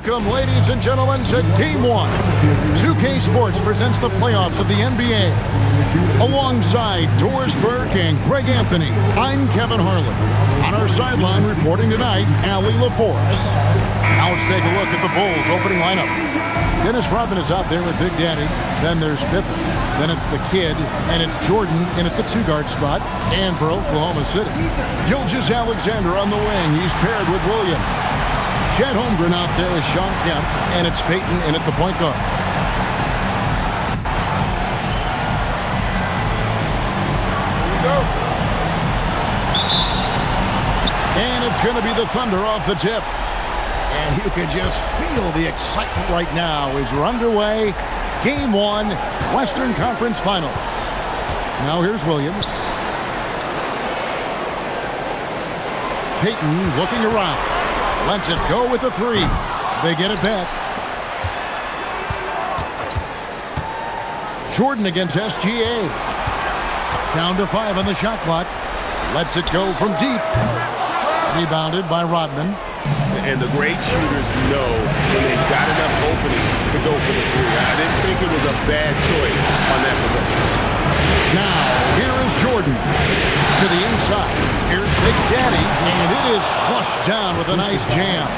Welcome, ladies and gentlemen, to Game 1. 2K Sports presents the playoffs of the NBA. Alongside Doris Burke and Greg Anthony, I'm Kevin Harlan. On our sideline reporting tonight, Allie LaForce. Now let's take a look at the Bulls' opening lineup. Dennis Rodman is out there with Big Daddy. Then there's Pippen. Then it's the Kid, and it's Jordan in at the two-guard spot. And for Oklahoma City, Gilgeous-Alexander on the wing. He's paired with Williams. Chet Holmgren out there is Shawn Kemp, and it's Peyton in at the point guard. Here we go. And it's going to be the Thunder off the tip. And you can just feel the excitement right now as we're underway. Game 1, Western Conference Finals. Now here's Williams. Peyton looking around. Lets it go with the three. They get it back. Jordan against SGA. Down to 5 on the shot clock. Lets it go from deep. Rebounded by Rodman. And the great shooters know when they've got enough opening to go for the three. I didn't think it was a bad choice on that possession. Now, here is Jordan to the inside. Here's Big Daddy, and it is flushed down with a nice jam.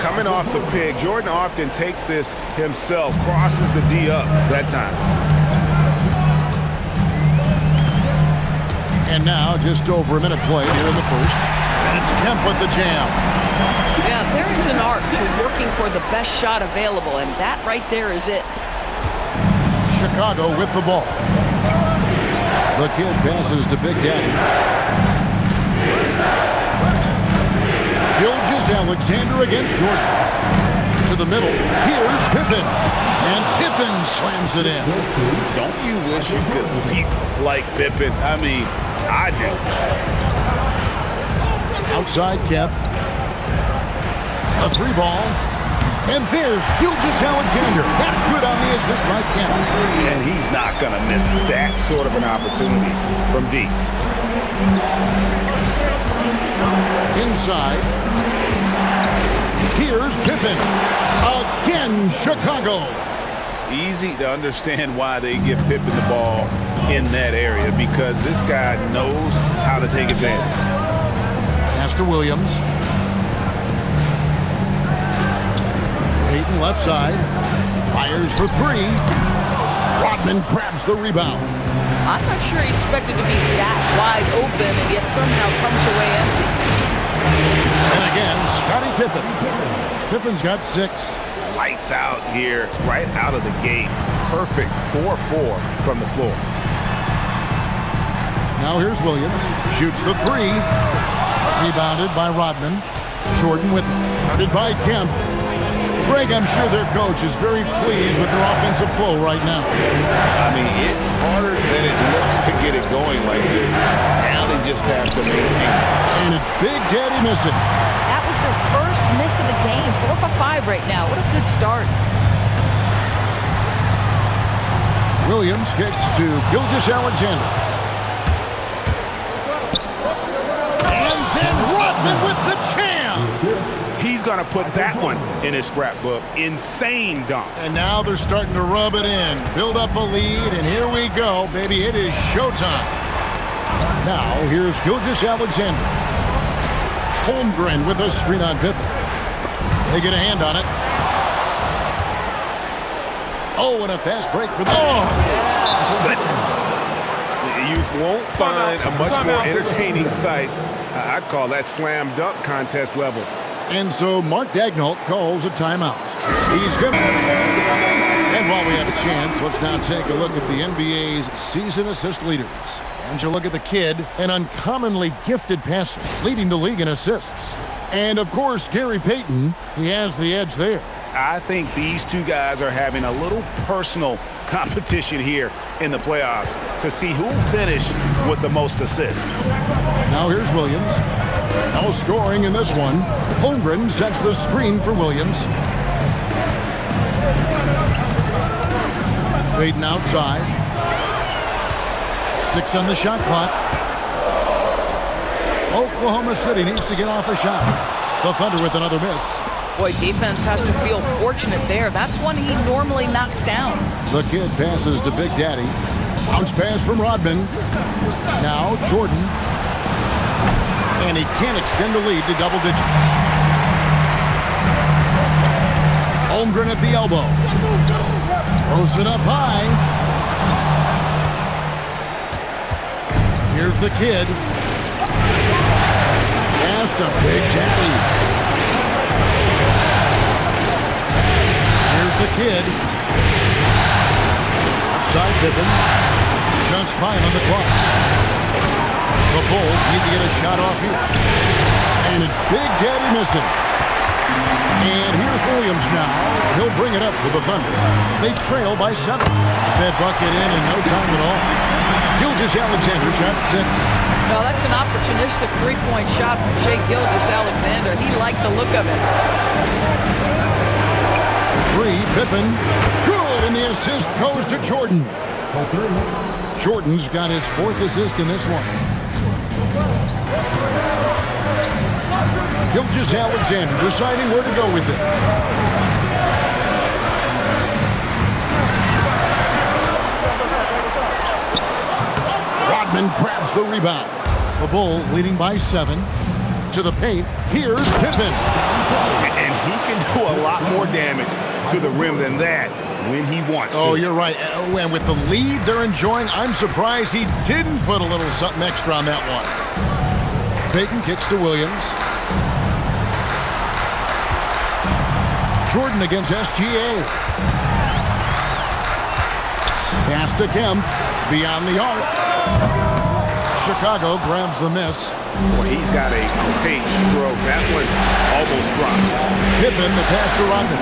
Coming off the pick, Jordan often takes this himself, crosses the D up that time. And now, just over a minute played here in the first. And it's Kemp with the jam. Yeah, there is an art to working for the best shot available, and that right there is it. Chicago with the ball. The Kid passes to Big Daddy. Gilgeous-Alexander against Jordan. To the middle. Here's Pippen. And Pippen slams it in. Don't you wish you could leap like Pippen? I mean, I do. Outside Kemp. A three ball. And there's Gilgeous-Alexander. That's good on the assist by Kemp. And he's not going to miss that sort of an opportunity from deep. Inside. Here's Pippen. Again, Chicago. Easy to understand why they give Pippen the ball in that area, because this guy knows how to take advantage. Pass to Williams. Peyton left side. Fires for three. Rodman grabs the rebound. I'm not sure he expected to be that wide open, and yet somehow comes away empty. And again, Scottie Pippen. Pippen's got 6. Lights out here, right out of the gate. Perfect 4-4 from the floor. Now here's Williams. Shoots the three. Rebounded by Rodman. Jordan with it. Guarded by Kemp. Greg, I'm sure their coach is very pleased with their offensive flow right now. I mean, it's harder than it looks to get it going like this. Now they just have to maintain it. And it's Big Daddy missing. That was their first miss of the game. 4 for 5 right now. What a good start. Williams kicks to Gilgeous-Alexander. And then Rodman with the jam. He's going to put that one in his scrapbook. Insane dunk. And now they're starting to rub it in. Build up a lead, and here we go, baby. It is showtime. Now, here's Gilgeous-Alexander. Holmgren with a screen on Pippen. They get a hand on it. Oh, and a fast break for the... You won't find a much more entertaining sight. I'd call that slam dunk contest level. And so Mark Daigneault calls a timeout. He's going to... And while we have a chance, let's now take a look at the NBA's season assist leaders. And you look at the Kid, an uncommonly gifted passer, leading the league in assists. And, of course, Gary Payton, he has the edge there. I think these two guys are having a little personal competition here in the playoffs to see who will finish with the most assists. Now here's Williams. No scoring in this one. Holmgren sets the screen for Williams. Peyton outside. 6 on the shot clock. Oklahoma City needs to get off a shot. The Thunder with another miss. Boy, defense has to feel fortunate there. That's one he normally knocks down. The kid passes to Big Daddy. Bounce pass from Rodman. Now Jordan. And he can't extend the lead to double digits. Holmgren at the elbow. Throws it up high. Here's the kid. Pass to Big Daddy. Here's the kid. Outside Pippen. Just fine on the clock. The Bulls need to get a shot off here. And it's Big Daddy missing. And here's Williams now. He'll bring it up for the Thunder. They trail by 7. That bucket in no time at all. Gilgeous-Alexander's got 6. Well, that's an opportunistic three-point shot from Shai Gilgeous-Alexander. He liked the look of it. 3, Pippen. Good, and the assist goes to Jordan. Jordan's got his 4th assist in this one. Gilgeous-Alexander deciding where to go with it. Rodman grabs the rebound. The Bulls leading by 7. To the paint, here's Pippen. And he can do a lot more damage to the rim than that when he wants to. Oh, you're right. And with the lead they're enjoying, I'm surprised he didn't put a little something extra on that one. Payton kicks to Williams. Jordan against SGA. Pass to Kemp. Beyond the arc. Chicago grabs the miss. Well, he's got a great stroke. That one almost dropped. Pippen, the pass to Rodman.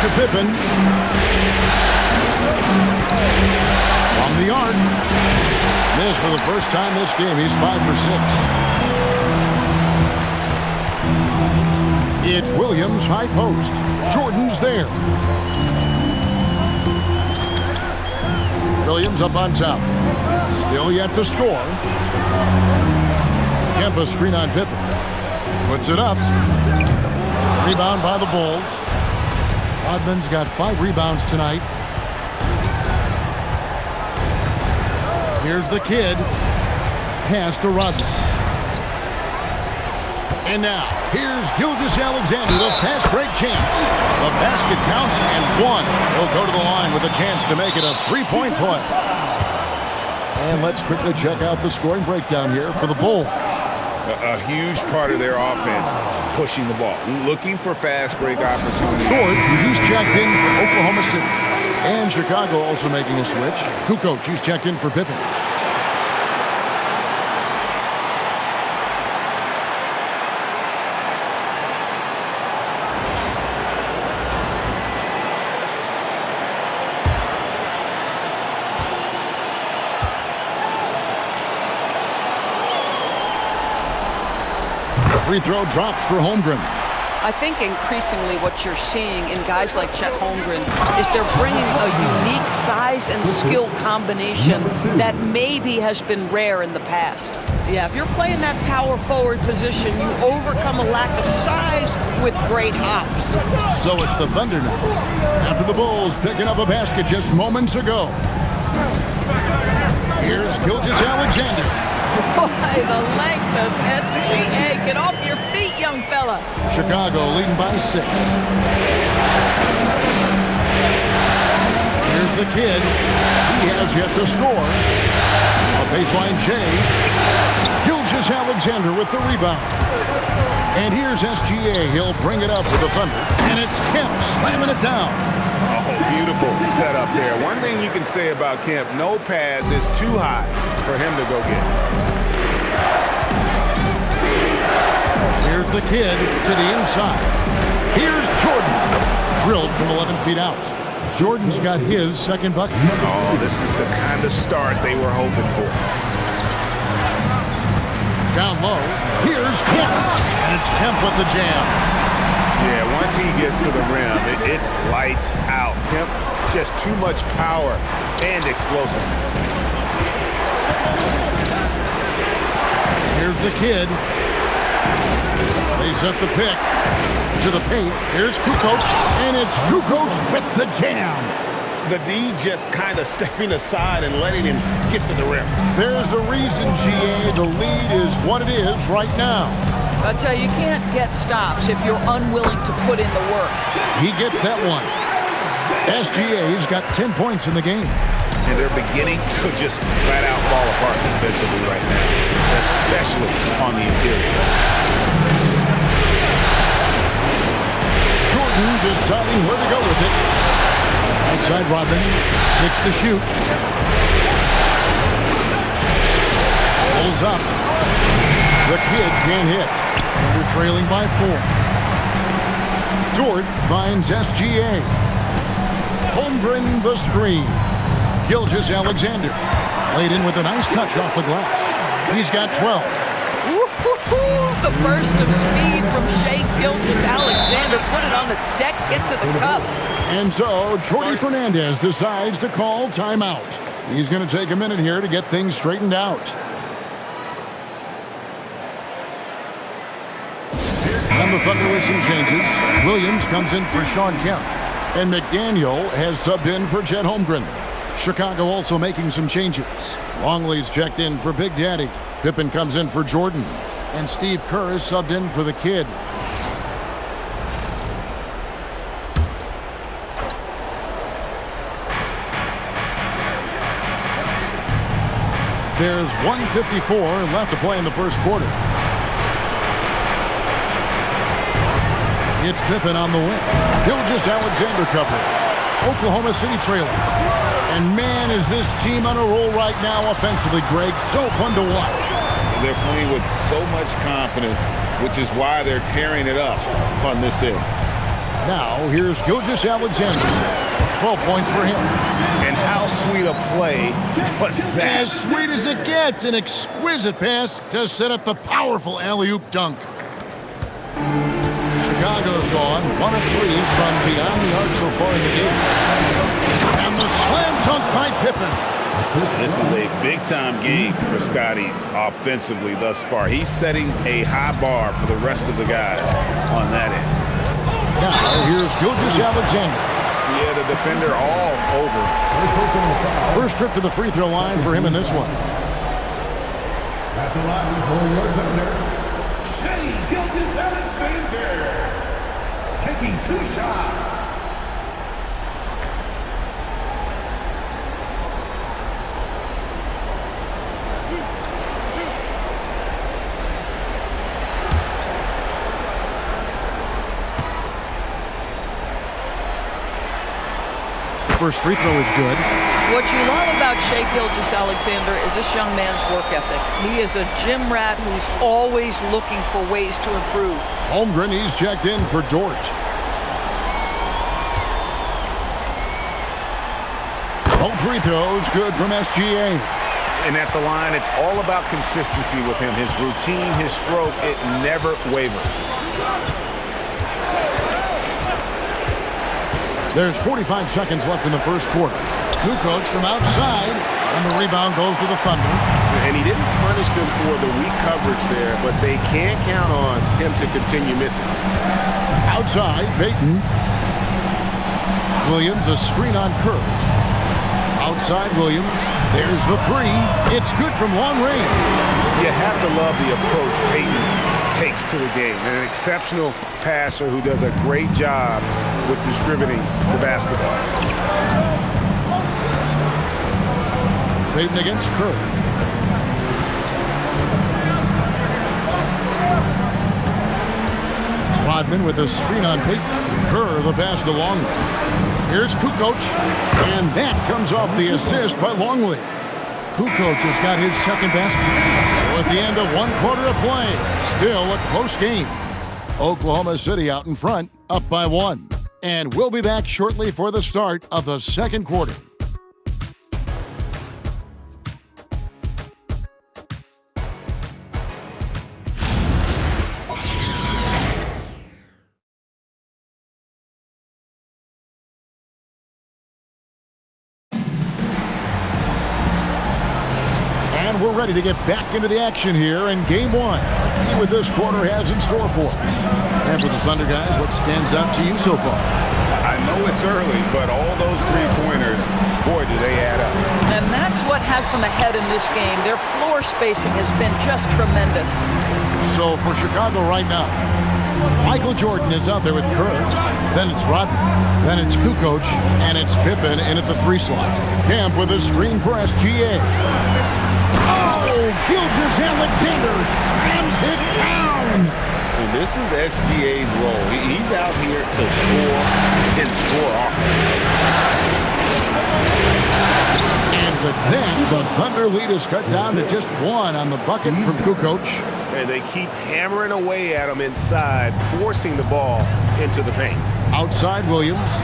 To Pippen. From the arc. Miss for the first time this game. He's 5 for 6. It's Williams, high post. Jordan's there. Williams up on top. Still yet to score. Kemp a screen on Pippen. Puts it up. Rebound by the Bulls. Rodman's got 5 rebounds tonight. Here's the kid. Pass to Rodman. And now, here's Gilgeous-Alexander, the fast break chance. The basket counts and 1. He'll go to the line with a chance to make it a 3-point play. And let's quickly check out the scoring breakdown here for the Bulls. A huge part of their offense, pushing the ball, looking for fast break opportunities. Gord, he's checked in for Oklahoma City. And Chicago also making a switch. Kukoc, he's checked in for Pippen. Free throw drops for Holmgren. I think increasingly what you're seeing in guys like Chet Holmgren is they're bringing a unique size and skill combination that maybe has been rare in the past. Yeah, if you're playing that power forward position, you overcome a lack of size with great hops. So it's the Thunder now. After the Bulls picking up a basket just moments ago. Here's Gilgeous-Alexander. Boy, the length of SGA. Get off your feet, young fella. Chicago leading by 6. Here's the kid. He has yet to score. A baseline J. Gilgeous-Alexander with the rebound. And here's SGA. He'll bring it up for the Thunder. And it's Kemp slamming it down. Oh, beautiful setup there. One thing you can say about Kemp, no pass is too high for him to go get. Here's the kid to the inside. Here's Jordan. Drilled from 11 feet out. Jordan's got his second bucket. Oh, this is the kind of start they were hoping for. Down low. Here's Kemp. And it's Kemp with the jam. Yeah, once he gets to the rim, it's lights out. Kemp, just too much power and explosiveness. Here's the kid. They set the pick to the paint. Here's Kukoc, and it's Kukoc with the jam. The D just kind of stepping aside and letting him get to the rim. There's a reason, GA, the lead is what it is right now. I'll tell you, you can't get stops if you're unwilling to put in the work. He gets that one. SGA's got 10 points in the game. And they're beginning to just flat out fall apart defensively right now, especially on the interior. Jordan deciding where to go with it. Outside Rodman, 6 to shoot. Pulls up. The kid can't hit. And they're trailing by 4. Dort finds SGA. Holmgren the screen. Gilgeous-Alexander laid in with a nice touch off the glass. He's got 12. The burst of speed from Shai Gilgeous-Alexander. Put it on the deck, get to the cup. And so, Jordi Fernandez decides to call timeout. He's going to take a minute here to get things straightened out. And the Thunder with some changes. Williams comes in for Sean Kemp. And McDaniel has subbed in for Chet Holmgren. Chicago also making some changes. Longley's checked in for Big Daddy. Pippen comes in for Jordan. And Steve Kerr is subbed in for the kid. There's 1:54 left to play in the first quarter. It's Pippen on the wing. Gilgeous-Alexander cover. Oklahoma City trailing. And man, is this team on a roll right now offensively, Greg. So fun to watch. They're playing with so much confidence, which is why they're tearing it up on this end. Now, here's Gilgeous-Alexander. 12 points for him. And how sweet a play was that? As sweet as it gets, an exquisite pass to set up the powerful alley-oop dunk. Chicago's on 1 of 3 from beyond the arc so far in the game. And the slam dunk by Pippen. This is a big-time game for Scotty offensively thus far. He's setting a high bar for the rest of the guys on that end. Now, here's Gilgeous-Alexander. Yeah, the defender all over. First trip to the free throw line for him in this one. At the line for your defender, Shai Gilgeous-Alexander. Taking 2 shots. First free throw is good. What you love about Shai Gilgeous-Alexander is this young man's work ethic. He is a gym rat who's always looking for ways to improve. Holmgren, he's checked in for Dort. Both free throws good from SGA. And at the line, it's all about consistency with him. His routine, his stroke, it never wavers. There's 45 seconds left in the first quarter. Kukoc from outside, and the rebound goes to the Thunder. And he didn't punish them for the weak coverage there, but they can't count on him to continue missing. Outside, Payton. Williams, a screen on Kerr. Outside Williams. There's the 3. It's good from long range. You have to love the approach Payton takes to the game. An exceptional passer who does a great job with distributing the basketball. Payton against Kerr. Rodman with a screen on Payton. Kerr the pass to Longley. Here's Kukoc, and that comes off the assist by Longley. Kukoc has got his second basket. So at the end of 1 quarter of play, still a close game. Oklahoma City out in front, up by 1. And we'll be back shortly for the start of the second quarter. ready to get back into the action here in game one. Let's see what this quarter has in store for us. And for the Thunder guys, what stands out to you so far? I know it's early, but all those three-pointers, boy, do they add up. And that's what has them ahead in this game. Their floor spacing has been just tremendous. So for Chicago right now, Michael Jordan is out there with Kerr. Then it's Rodman. Then it's Kukoc. And it's Pippen in at the 3 slot. Camp with a screen for SGA. Oh, Gilgeous-Alexander slams it down. And this is SGA's role. He's out here to score and score often. And with that, the Thunder lead is cut down to just 1 on the bucket from Kukoc. And they keep hammering away at him inside, forcing the ball into the paint. Outside Williams.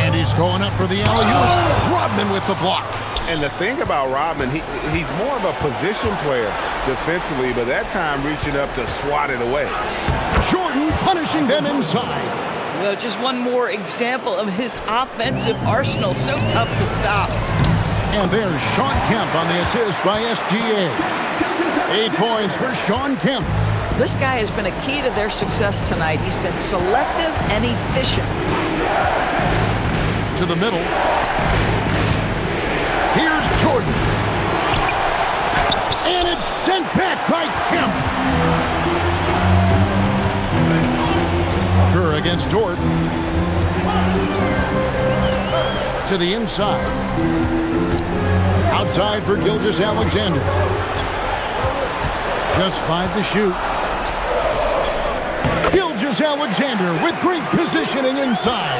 And he's going up for the alley-oop. Rodman with the block. And the thing about Rodman, he's more of a position player defensively, but that time reaching up to swat it away. Jordan punishing them inside. Well, just one more example of his offensive arsenal. So tough to stop. And there's Shawn Kemp on the assist by SGA. 8 points for Shawn Kemp. This guy has been a key to their success tonight. He's been selective and efficient. To the middle. Here's Jordan. And it's sent back by Kemp. Kerr against Dort. To the inside. Outside for Gilgeous-Alexander. Just 5 to shoot. Gilgeous-Alexander with great positioning inside.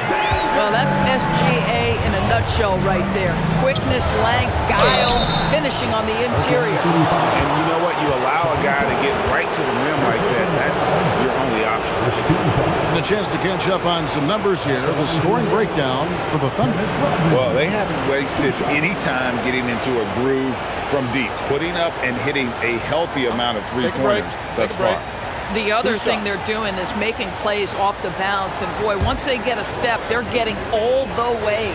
Well, that's SGA in a nutshell right there. Quickness, length, guile, finishing on the interior. And you know what? You allow a guy to get right to the rim like that. That's your only option. And a chance to catch up on some numbers here. The scoring breakdown for the Thunder. Well, they haven't wasted any time getting into a groove from deep, putting up and hitting a healthy amount of three-pointers thus far. The other thing they're doing is making plays off the bounce. And, boy, once they get a step, they're getting all the way.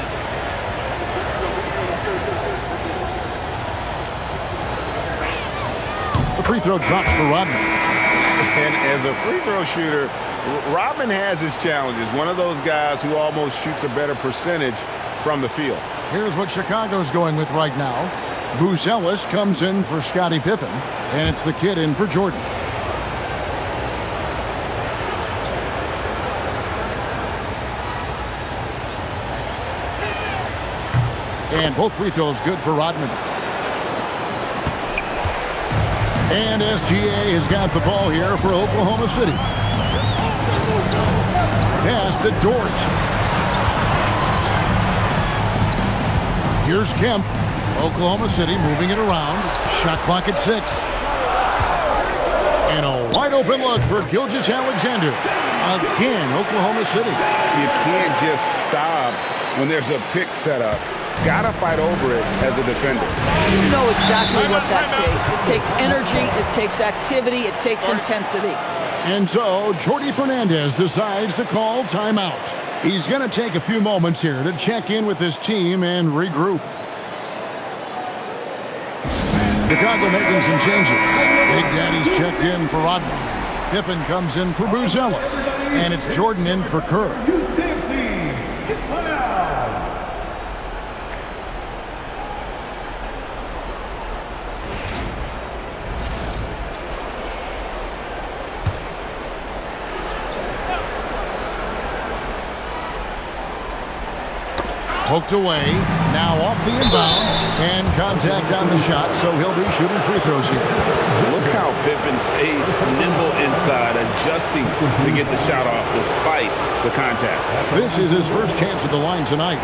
The free throw drops for Rodman. And as a free throw shooter, Rodman has his challenges. One of those guys who almost shoots a better percentage from the field. Here's what Chicago's going with right now. Booz Ellis comes in for Scottie Pippen, and it's the kid in for Jordan. And both free throws good for Rodman. And SGA has got the ball here for Oklahoma City. Pass to Dort. Here's Kemp. Oklahoma City moving it around. Shot clock at 6. And a wide open look for Gilgeous-Alexander. Again, Oklahoma City. You can't just stop when there's a pick set up. Gotta fight over it as a defender. You know exactly what that takes. It takes energy, it takes activity, it takes intensity. And so, Jordi Fernandez decides to call timeout. He's going to take a few moments here to check in with his team and regroup. Chicago making some changes. Big Daddy's checked in for Rodman. Pippen comes in for Booz Ellis. And it's Jordan in for Kerr. Poked away, now off the inbound, and contact on the shot, so he'll be shooting free throws here. Look how Pippen stays nimble inside, adjusting to get the shot off despite the contact. This is his first chance at the line tonight.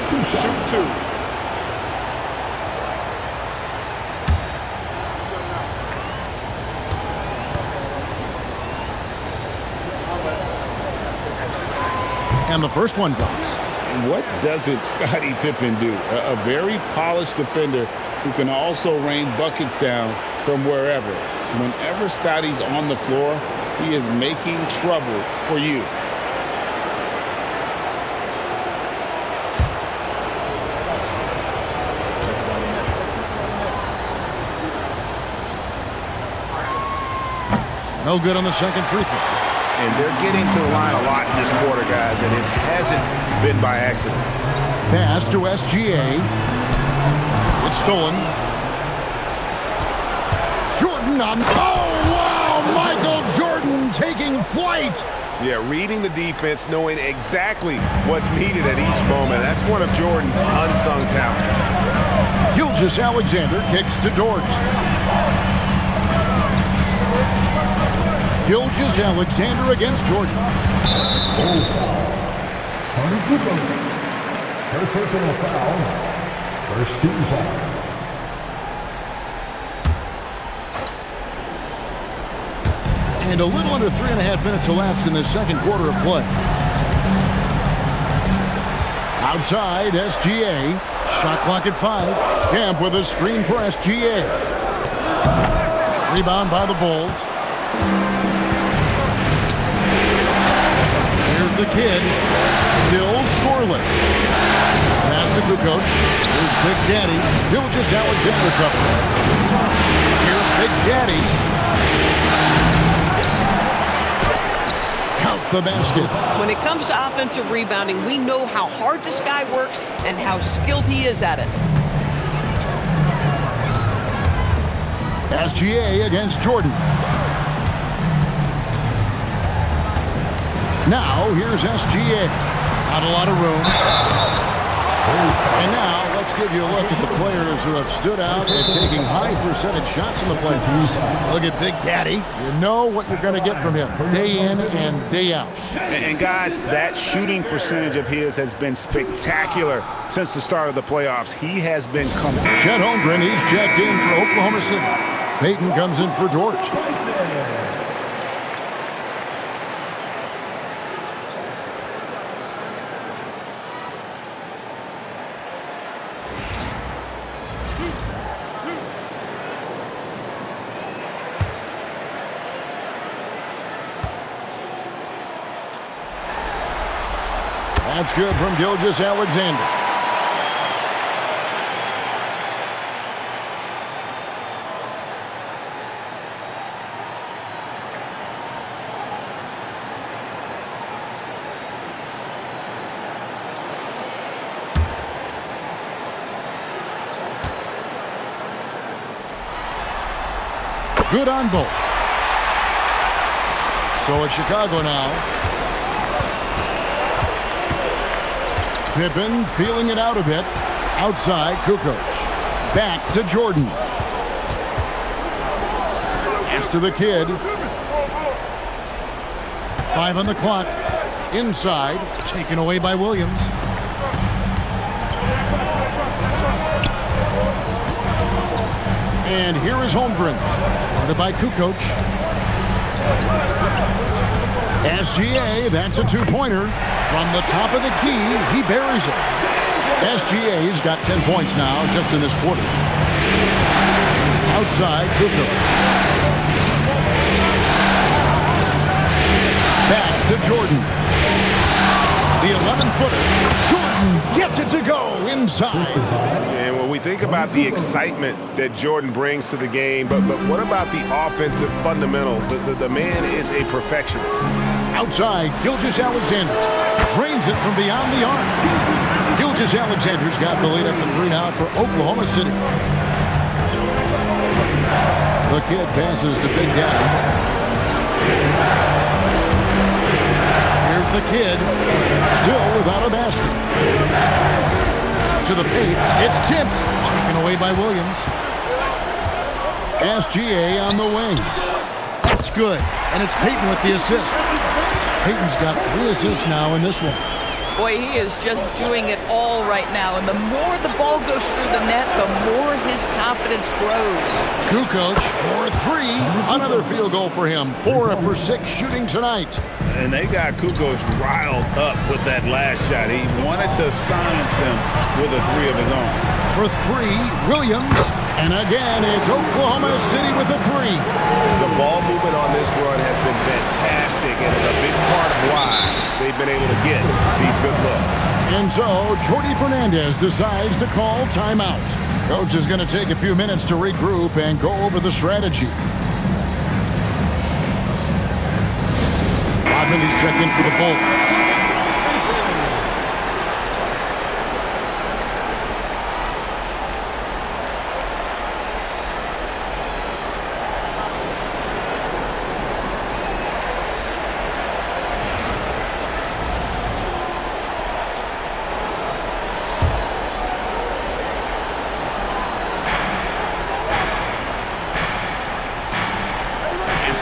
Shoot 2. And the first one drops. And what doesn't Scottie Pippen do? A very polished defender who can also rain buckets down from wherever. Whenever Scottie's on the floor, he is making trouble for you. No good on the second free throw. And they're getting to the line a lot in this quarter, guys, and it hasn't been by accident. Pass to SGA. It's stolen. Jordan on... Oh, wow! Michael Jordan taking flight. Yeah, reading the defense, knowing exactly what's needed at each moment. That's one of Jordan's unsung talents. Gilgeous-Alexander kicks to Dort. Gilgeous-Alexander against Jordan. First personal foul. First team foul. And a little under 3.5 minutes elapsed in the second quarter of play. Outside, SGA. Shot clock at 5. Camp with a screen for SGA. Rebound by the Bulls. Here's the kid. Still scoreless. Pass to Kukoc. Here's Big Daddy. Gilgeous-Alexander cover. Here's Big Daddy. Count the basket. When it comes to offensive rebounding, we know how hard this guy works and how skilled he is at it. SGA against Jordan. Now, here's SGA. Not a lot of room. And now, let's give you a look at the players who have stood out and taking high percentage shots in the playoffs. Look at Big Daddy. You know what you're going to get from him day in and day out. And guys, that shooting percentage of his has been spectacular since the start of the playoffs. He has been coming. Chet Holmgren, he's checked in for Oklahoma City. Payton comes in for Dort. That's good from Gilgeous-Alexander. Good on both. So it's Chicago now. Pippen feeling it out a bit. Outside, Kukoc. Back to Jordan. Pass to the kid. 5 on the clock. Inside, taken away by Williams. And here is Holmgren. Guarded by Kukoc. SGA, that's a two-pointer. From the top of the key, he buries it. SGA's got 10 points now just in this quarter. Outside, Kukoc. Back to Jordan. The 11-footer. Jordan gets it to go inside. And when we think about the excitement that Jordan brings to the game, but what about the offensive fundamentals? The man is a perfectionist. Outside, Gilgeous-Alexander drains it from beyond the arc. Gilgeous-Alexander's got the lead up to 3 now for Oklahoma City. The kid passes to Big Daddy. Here's the kid, still without a basket. To the paint, it's tipped, taken away by Williams. SGA on the wing. That's good, and it's Payton with the assist. Payton's got 3 assists now in this one. Boy, he is just doing it all right now. And the more the ball goes through the net, the more his confidence grows. Kukoc for 3. Another field goal for him. 4 for 6 shooting tonight. And they got Kukoc riled up with that last shot. He wanted to silence them with a 3 of his own. For 3, Williams. And again, it's Oklahoma City with a 3. The ball movement on this run has been fantastic and is a big part of why they've been able to get these good looks. And so, Jordi Fernandez decides to call timeout. Coach is going to take a few minutes to regroup and go over the strategy. Rodman is checked in for the Bulls.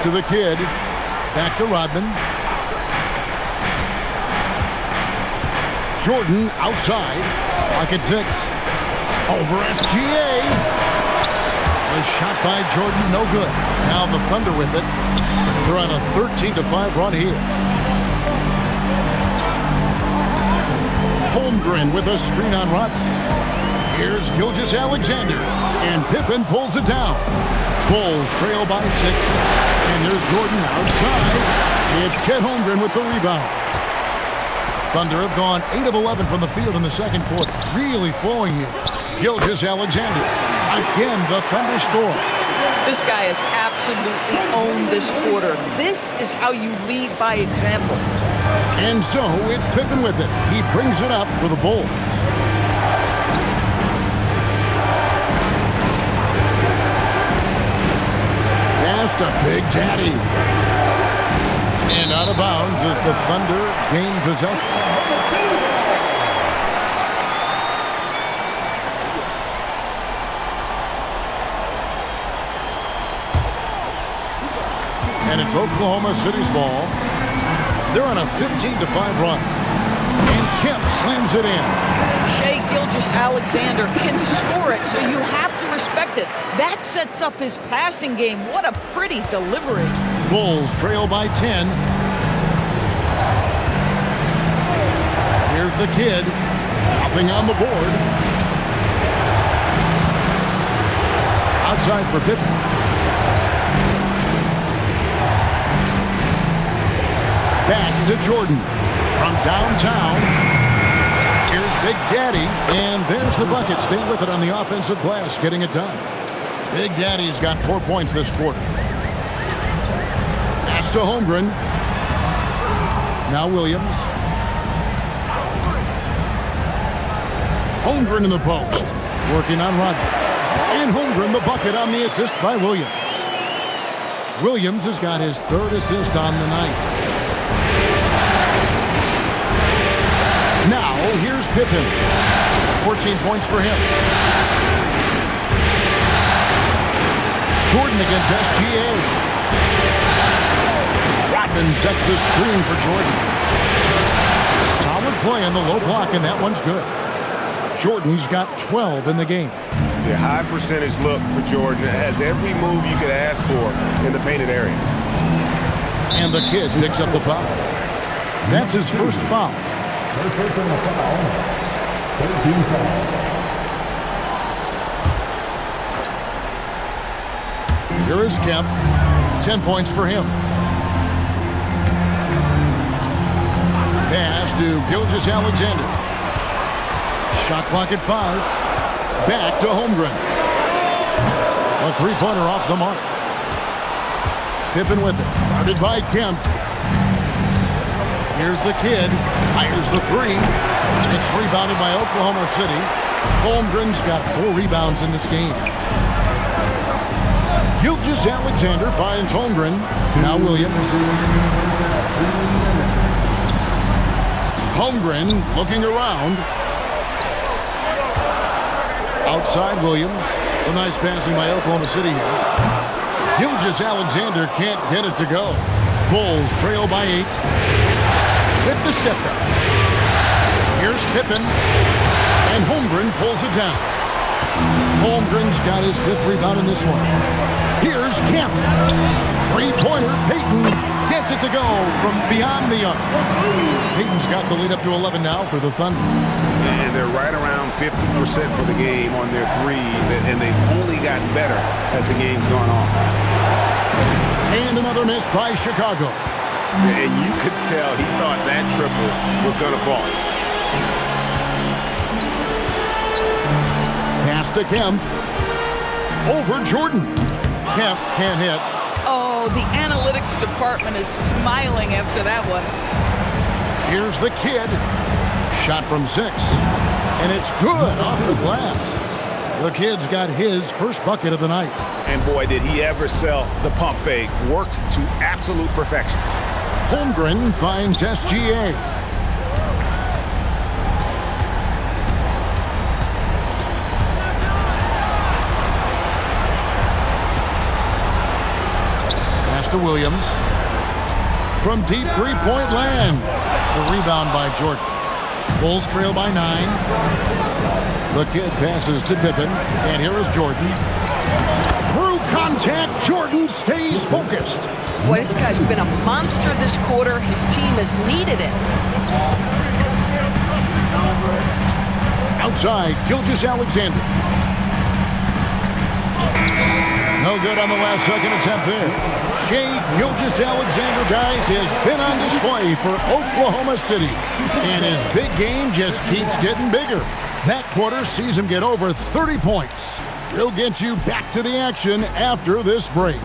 To the kid. Back to Rodman. Jordan outside. Pocket 6. Over SGA. The shot by Jordan, no good. Now the Thunder with it. They're on a 13-5 run here. Holmgren with a screen on Rodman. Here's Gilgeous-Alexander. And Pippen pulls it down. Bulls trail by 6. And there's Jordan outside. It's Chet Holmgren with the rebound. Thunder have gone 8 of 11 from the field in the second quarter. Really flowing here. Gilgeous-Alexander. Again, the Thunder score. This guy has absolutely owned this quarter. This is how you lead by example. And so it's Pippen with it. He brings it up for the Bulls. To Big Daddy. And out of bounds as the Thunder gain possession. And it's Oklahoma City's ball. They're on a 15-5 run. And Kemp slams it in. Shai Gilgeous-Alexander can score it, so you have to respect it. That sets up his passing game. What a pretty delivery. Bulls trail by 10. Here's the kid. Nothing on the board. Outside for Pippen. Back to Jordan. From downtown. Here's Big Daddy, and there's the bucket. Stay with it on the offensive glass, getting it done. Big Daddy's got 4 points this quarter. Pass to Holmgren. Now Williams. Holmgren in the post. Working on Rodman. And Holmgren the bucket on the assist by Williams. Williams has got his 3rd assist on the night. Now, here's Pippen. 14 points for him. Jordan against SGA. Rodman sets the screen for Jordan. Solid play on the low block, and that one's good. Jordan's got 12 in the game. The high percentage look for Jordan. It has every move you could ask for in the painted area. And the kid picks up the foul. That's his first foul. First personal foul. 13 foul. Here is Kemp. 10 points for him. Pass to Gilgeous-Alexander. Shot clock at 5. Back to Holmgren. A three-pointer off the mark. Pippen with it. Guarded by Kemp. Here's the kid. Fires the 3. It's rebounded by Oklahoma City. Holmgren's got 4 rebounds in this game. Gilgeous-Alexander finds Holmgren. Now Williams. Holmgren looking around. Outside Williams. Some nice passing by Oklahoma City here. Gilgeous-Alexander can't get it to go. Bulls trail by 8. With the step back. Here's Pippen. And Holmgren pulls it down. Holmgren's got his 5th rebound in this one. Here's Kemp. Three-pointer. Payton gets it to go from beyond the arc. Payton's got the lead up to 11 now for the Thunder. And they're right around 50% for the game on their threes, and they've only gotten better as the game's gone on. And another miss by Chicago. And you could tell he thought that triple was going to fall. Pass to Kemp. Over Jordan. Kemp can't hit. Oh, the analytics department is smiling after that one. Here's the kid. Shot from 6. And it's good off the glass. The kid's got his first bucket of the night. And boy, did he ever sell the pump fake. Worked to absolute perfection. Holmgren finds SGA. Pass to Williams. From deep three-point land. The rebound by Jordan. Bulls trail by 9. The kid passes to Pippen. And here is Jordan. Through contact, Jordan stays focused. Boy, this guy's been a monster this quarter. His team has needed it. Outside, Gilgeous-Alexander. No good on the last second attempt there. Shai Gilgeous-Alexander, guys, has been on display for Oklahoma City. And his big game just keeps getting bigger. That quarter sees him get over 30 points. We'll get you back to the action after this break.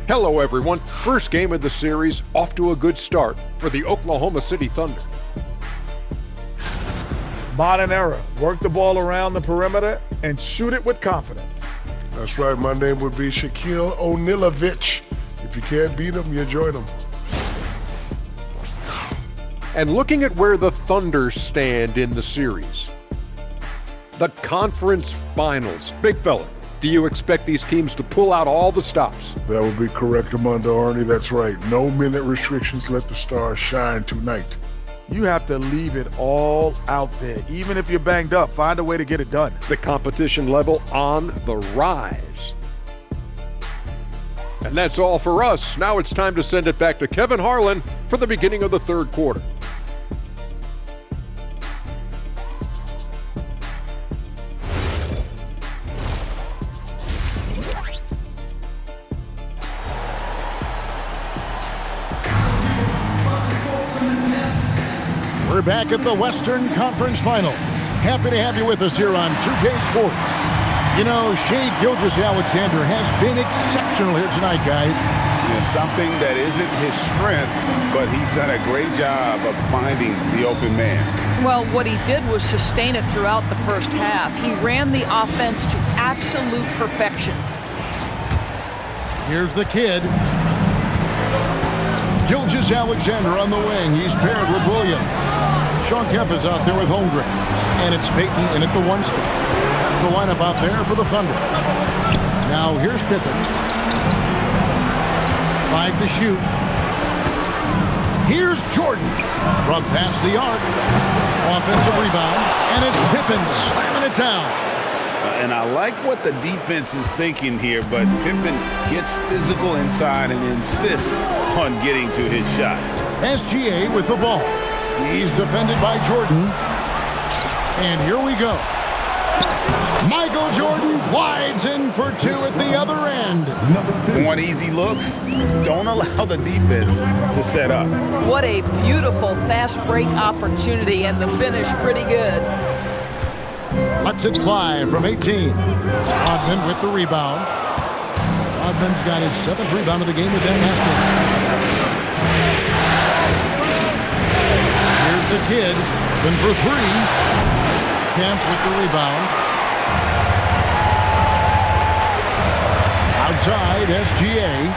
Hello, everyone. First game of the series, off to a good start for the Oklahoma City Thunder. Modern era. Work the ball around the perimeter and shoot it with confidence. That's right. My name would be Shaquille O'Nealovich. If you can't beat him, you join him. And looking at where the Thunder stand in the series, the conference finals. Big fella, do you expect these teams to pull out all the stops? That would be correct, Armando Arnie. That's right. No minute restrictions. Let the stars shine tonight. You have to leave it all out there. Even if you're banged up, find a way to get it done. The competition level on the rise. And that's all for us. Now it's time to send it back to Kevin Harlan for the beginning of the third quarter. We're back at the Western Conference Final. Happy to have you with us here on 2K Sports. You know, Shai Gilgeous-Alexander has been exceptional here tonight, guys. Something that isn't his strength, but he's done a great job of finding the open man. Well, what he did was sustain it throughout the first half. He ran the offense to absolute perfection. Here's the kid. Gilgeous-Alexander on the wing. He's paired with Williams. Sean Kemp is out there with Holmgren. And it's Payton in at the 1 spot. That's the lineup out there for the Thunder. Now here's Pippen. 5 to shoot. Here's Jordan from past the arc. Offensive rebound. And it's Pippen slamming it down. And I like what the defense is thinking here, but Pippen gets physical inside and insists on getting to his shot. SGA with the ball. He's defended by Jordan. And here we go. Michael Jordan glides in for 2 at the other end. Want easy looks? Don't allow the defense to set up. What a beautiful fast break opportunity, and the finish pretty good. Lets it fly from 18. Rodman with the rebound. Rodman's got his 7th rebound of the game with that last one. Here's the kid. Open for 3. Kemp with the rebound. Outside, SGA.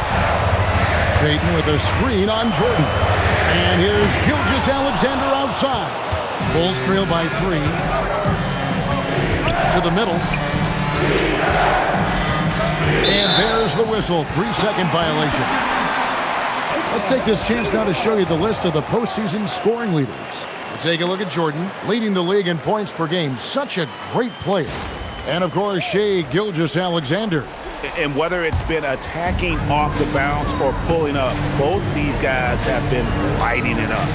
Payton with a screen on Jordan. And here's Gilgeous-Alexander outside. Bulls trail by 3. To the middle. And there's the whistle. 3-second violation. Let's take this chance now to show you the list of the postseason scoring leaders. We'll take a look at Jordan, leading the league in points per game. Such a great player. And, of course, Shai Gilgeous-Alexander. And whether it's been attacking off the bounce or pulling up, both these guys have been lighting it up.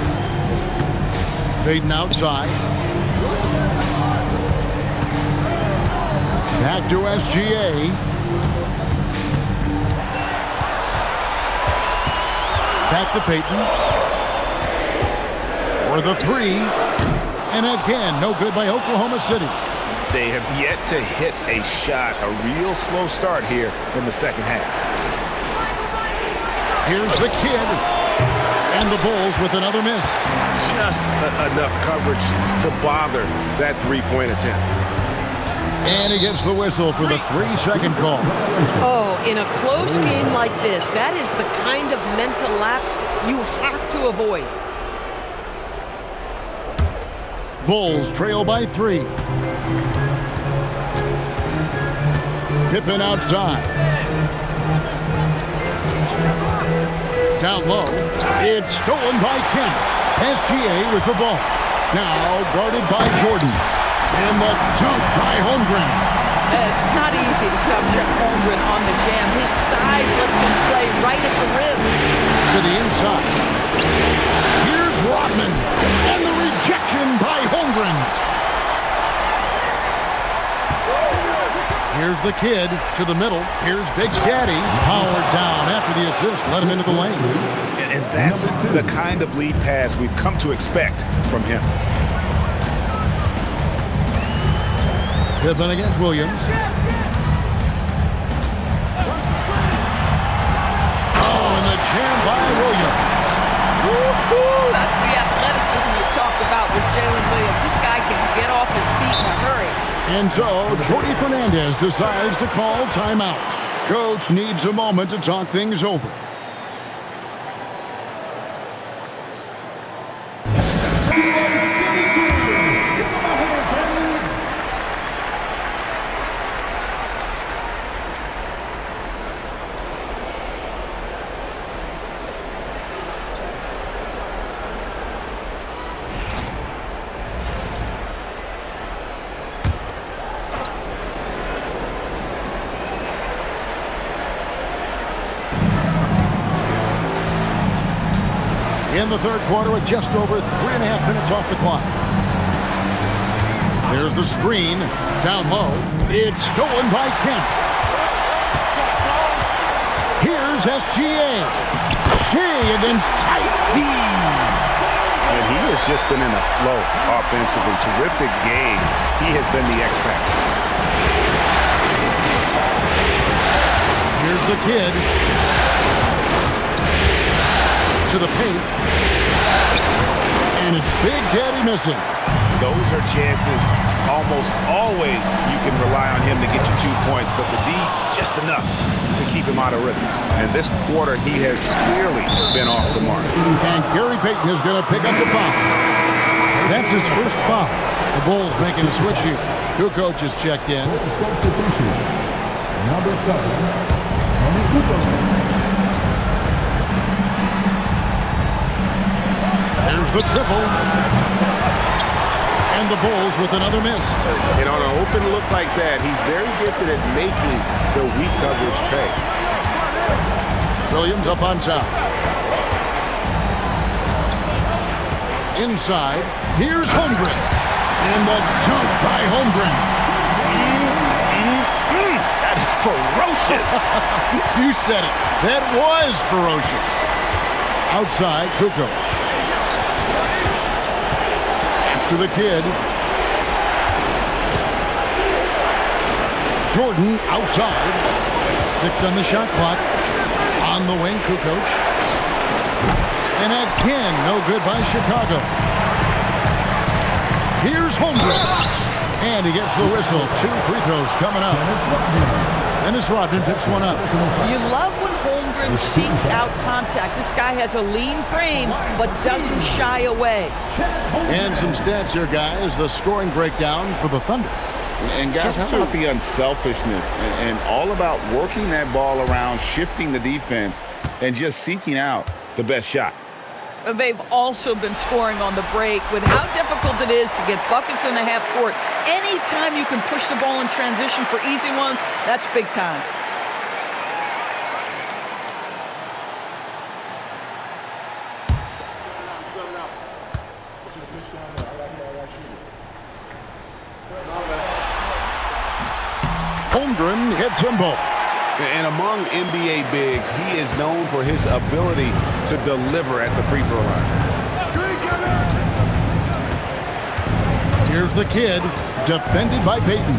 Payton outside. Back to SGA. Back to Payton. For the three. And again, no good by Oklahoma City. They have yet to hit a shot, a real slow start here in the second half. Here's the kid. And the Bulls with another miss. Just enough coverage to bother that three-point attempt. And he gets the whistle for the 3-second call. Oh, in a close game like this, that is the kind of mental lapse you have to avoid. Bulls trail by 3. Pippen outside. Down low. It's stolen by Kemp. SGA with the ball. Now guarded by Jordan. And the dunk by Holmgren. It's not easy to stop Chet Holmgren on the jam. His size lets him play right at the rim. To the inside. Here's Rodman. And the rejection by Holmgren. Here's the kid to the middle. Here's Big Daddy. Powered down after the assist. Let him into the lane. And that's the kind of lead pass we've come to expect from him. Pippen against Williams. Oh, and the jam by Williams. Woo-hoo! That's the athleticism you talked about with Jalen Williams. This guy can get off his feet in a hurry. And so, Jordi Fernandez decides to call timeout. Coach needs a moment to talk things over. In the third quarter with just over 3.5 minutes off the clock. There's the screen. Down low. It's stolen by Kemp. Here's SGA. Shea against tight D. And he has just been in a flow offensively. Terrific game. He has been the X factor. Here's the kid. To the paint. And it's Big Daddy missing. Those are chances. Almost always you can rely on him to get you 2 points, but the D just enough to keep him out of rhythm. And this quarter, he has clearly been off the mark. And Gary Payton is going to pick up the foul. That's his first foul. The Bulls making a switch here. Kukoc is checked in. Substitution. Number 7. Tony Kukoc. There's the triple. And the Bulls with another miss. And on an open look like that, he's very gifted at making the weak coverage pay. Williams up on top. Inside. Here's Holmgren. And the dunk by Holmgren. That is ferocious. You said it. That was ferocious. Outside, Kukoc. To the kid. Jordan outside. 6 on the shot clock. On the wing, Kukoc. And again, no good by Chicago. Here's Holmgren. And he gets the whistle. 2 free throws coming up. Dennis Rodman picks one up. You love when Holmgren seeks out contact. This guy has a lean frame, but doesn't shy away. And some stats here, guys. The scoring breakdown for the Thunder. And guys, how about the unselfishness and all about working that ball around, shifting the defense, and just seeking out the best shot. They've also been scoring on the break with how difficult it is to get buckets in the half court. Anytime you can push the ball in transition for easy ones, that's big time. Holmgren hits them both. And among NBA bigs, he is known for his ability to deliver at the free throw line. Here's the kid, defended by Payton.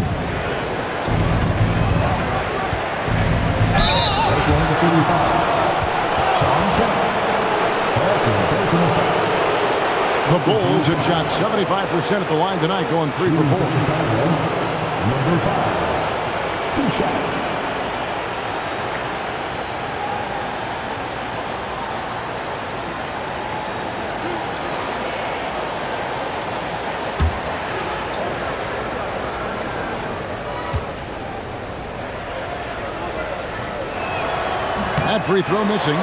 The Bulls have shot 75% at the line tonight, going 3 for 4. Number 5. 2 shots. That free throw missing.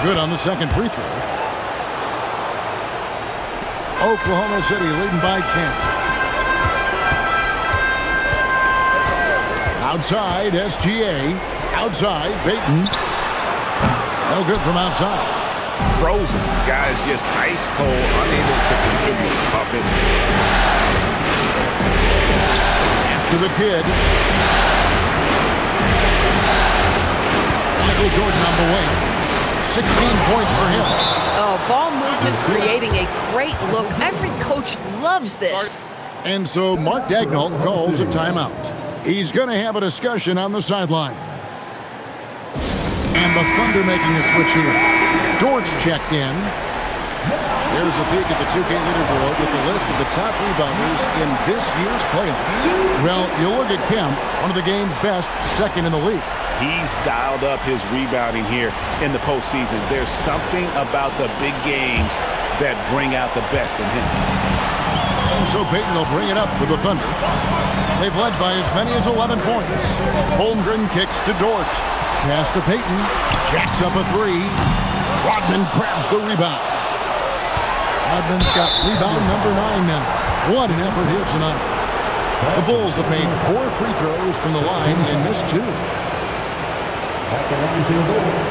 Good on the second free throw. Oklahoma City leading by 10. Outside, SGA. Outside, Payton. No good from outside. Frozen. Guys just ice cold, unable to contribute offensively. After the kid. Michael Jordan on the wing. 16 points for him. Oh, ball movement creating a great look. Every coach loves this. And so Mark Daigneault calls a timeout. He's going to have a discussion on the sideline. And the Thunder making a switch here. Dort's checked in. There's a peek at the 2K leaderboard with the list of the top rebounders in this year's playoffs. Well, you look at Kemp, one of the game's best, second in the league. He's dialed up his rebounding here in the postseason. There's something about the big games that bring out the best in him. And so Payton will bring it up for the Thunder. They've led by as many as 11 points. Holmgren kicks to Dort. Pass to Payton. Jacks up a 3. Rodman grabs the rebound. Rodman's got rebound number 9 now. What an effort here tonight. The Bulls have made 4 free throws from the line and missed 2. At the line for the Bulls.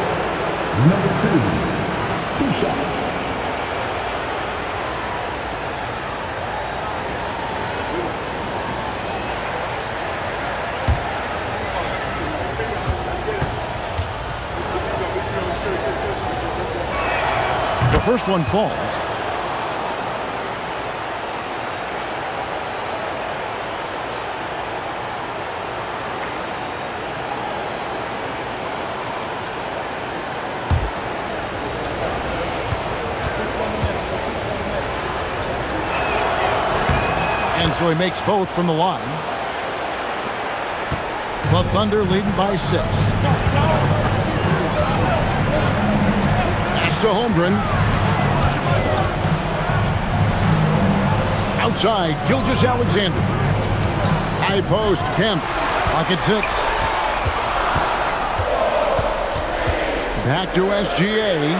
Number 2. 2 shots. The first one falls. And so he makes both from the line. The Thunder leading by 6. Pass to Holmgren. Outside, Gilgeous-Alexander. High post, Kemp. Pocket 6. Back to SGA.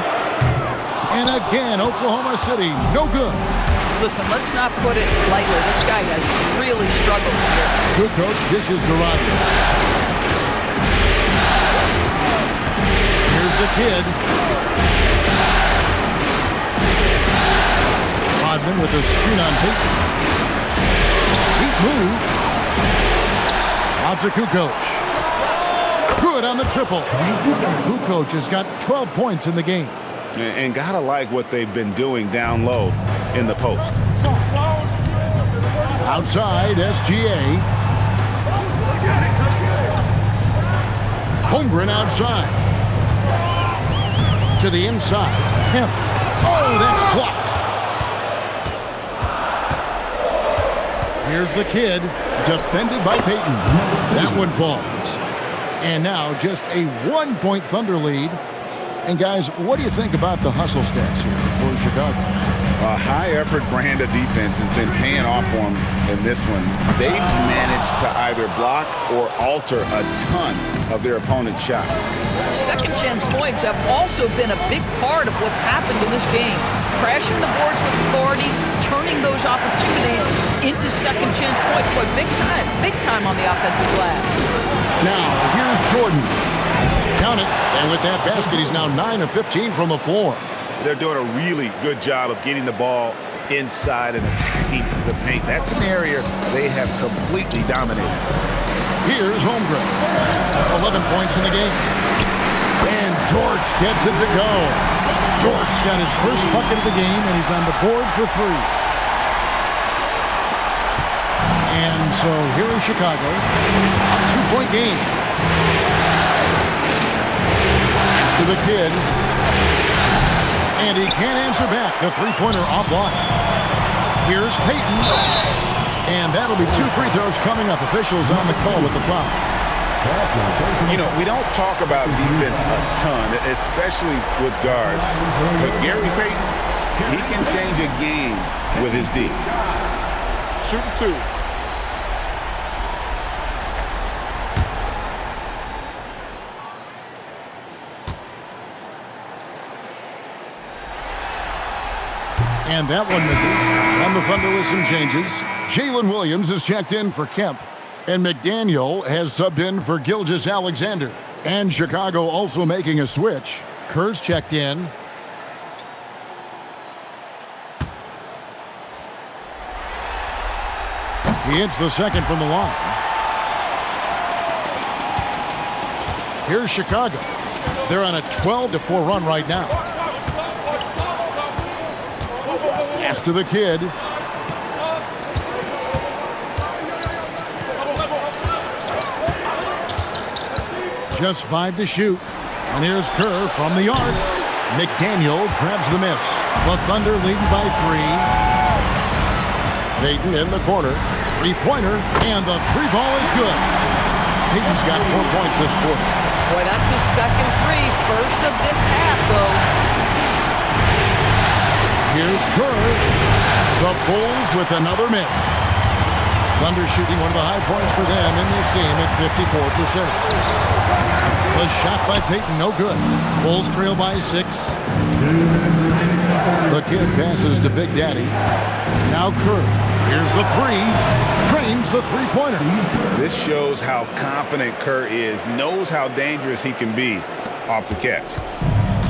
And again, Oklahoma City, no good. Listen, let's not put it lightly. This guy has really struggled here. Good coach dishes to Rodman. Here's the kid. Rodman with a screen on Payton. Sweet move. Out to Kukoc. Good on the triple. Kukoc has got 12 points in the game. And gotta like what they've been doing down low in the post. Outside, SGA. Holmgren outside. To the inside. Kemp. Oh, that's blocked. Here's the kid. Defended by Payton. That one falls. And now just a 1-point Thunder lead. And guys, what do you think about the hustle stats here for Chicago? A high-effort brand of defense has been paying off for them in this one. They've managed to either block or alter a ton of their opponent's shots. Second chance points have also been a big part of what's happened in this game. crashing the boards with authority, turning those opportunities into second chance points. Boy, big time on the offensive glass. Now, here's Jordan. Count it. And with that basket, he's now 9 of 15 from the floor. They're doing a really good job of getting the ball inside and attacking the paint. That's an area they have completely dominated. Here's Holmgren. 11 points in the game. And Dortch gets it to go. Dortch got his first bucket of the game, and he's on the board for 3. And so here is Chicago. A 2-point game. To the kid. And he can't answer back. The three-pointer offline. Here's Payton. And that'll be 2 free throws coming up. Officials on the call with the foul. You know, we don't talk about defense a ton, especially with guards. But Gary Payton, he can change a game with his D. Shooting 2. And that one misses. And the Thunder with some changes. Jalen Williams is checked in for Kemp. And McDaniel has subbed in for Gilgeous-Alexander. And Chicago also making a switch. Kerr's checked in. He hits the second from the line. Here's Chicago. They're on a 12-4 run right now. Pass to the kid. Just 5 to shoot. And here's Kerr from the arc. McDaniel grabs the miss. The Thunder leading by 3. Payton in the corner. Three-pointer. And the 3-ball is good. Payton's got 4 points this quarter. Boy, that's his second 3. First of this half, though. Here's Kerr. The Bulls with another miss. Thunder shooting one of the high points for them in this game at 54%. The shot by Payton, no good. Bulls trail by 6. The kid passes to Big Daddy. Now Kerr. Here's the 3. Trains the three-pointer. This shows how confident Kerr is, knows how dangerous he can be off the catch.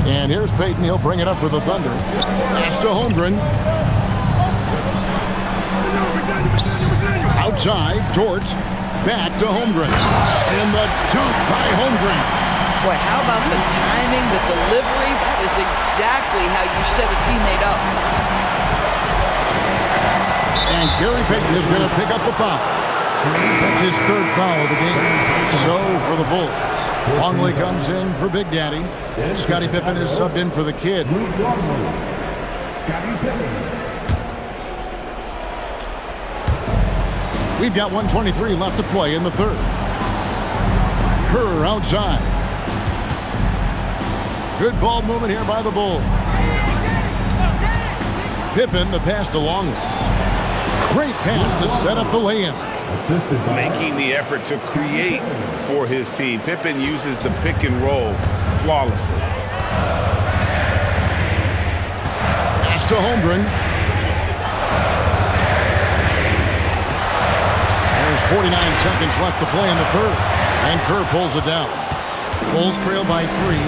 And here's Payton. He'll bring it up for the Thunder. Pass to Holmgren. Outside, George. Back to Holmgren. And the dunk by Holmgren. Boy, how about the timing, the delivery? That is exactly how you set a teammate up. And Gary Payton is going to pick up the foul. That's his 3rd foul of the game. So for the Bulls, Longley comes in for Big Daddy. Scottie Pippen is subbed in for the kid. We've got 1:23 left to play in the 3rd. Kerr outside. Good ball movement here by the Bulls. Pippen, the pass to Longley. Great pass to set up the lay-in. Making the effort to create for his team. Pippen uses the pick and roll flawlessly. Pass to Holmgren. There's 49 seconds left to play in the 3rd. And Kerr pulls it down. Bulls trail by 3.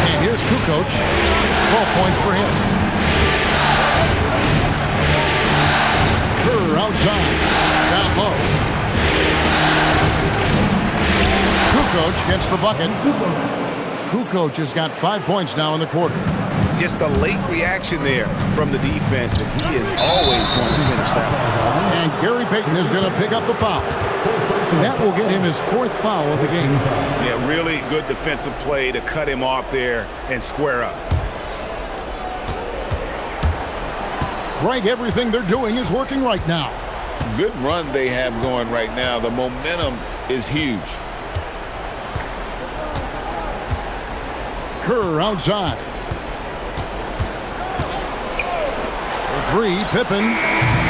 And here's Kukoc. 12 points for him. Kerr outside. Down low. Kukoc gets the bucket. Kukoc has got 5 points now in the quarter. Just a late reaction there from the defense, and he is always going to finish that one. And Gary Payton is going to pick up the foul. That will get him his 4th foul of the game. Yeah, really good defensive play to cut him off there and square up. Greg, everything they're doing is working right now. Good run they have going right now. The momentum is huge. Kerr outside. For 3, Pippen.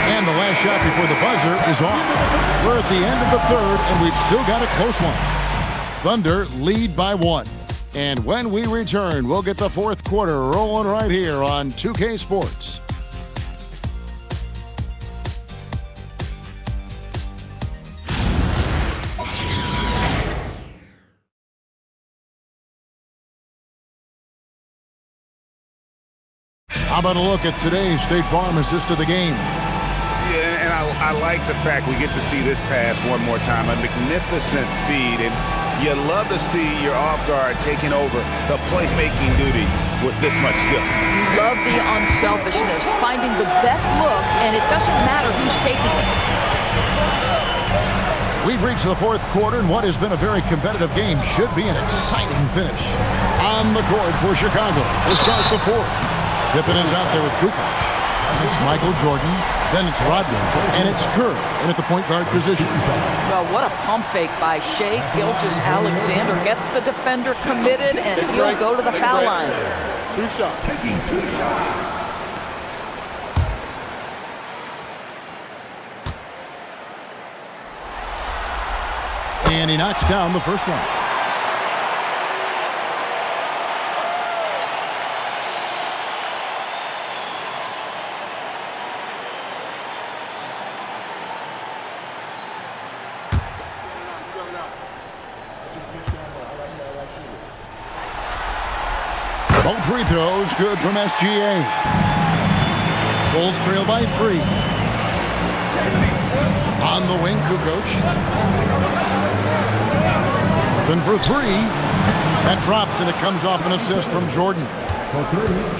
And the last shot before the buzzer is off. We're at the end of the 3rd, and we've still got a close one. Thunder lead by 1. And when we return, we'll get the fourth quarter rolling right here on 2K Sports. How about a look at today's State Farm assist of the game? Yeah, and I like the fact we get to see this pass one more time. A magnificent feed, and you love to see your off guard taking over the playmaking duties with this much skill. Love the unselfishness, finding the best look, and it doesn't matter who's taking it. We've reached the fourth quarter, and what has been a very competitive game should be an exciting finish. On the court for Chicago to start the fourth. Pippen is out there with Kukoc. And it's Michael Jordan, then it's Rodman, and it's Kerr in at the point guard position. Well, what a pump fake by Hige. Gilgeous-Alexander gets the defender committed, and he'll go to the foul line. 2 shots. Taking 2 shots. And he knocks down the first one. Both free throws good from SGA. Bulls trail by 3. On the wing, Kukoc. Open for 3. That drops, and it comes off an assist from Jordan.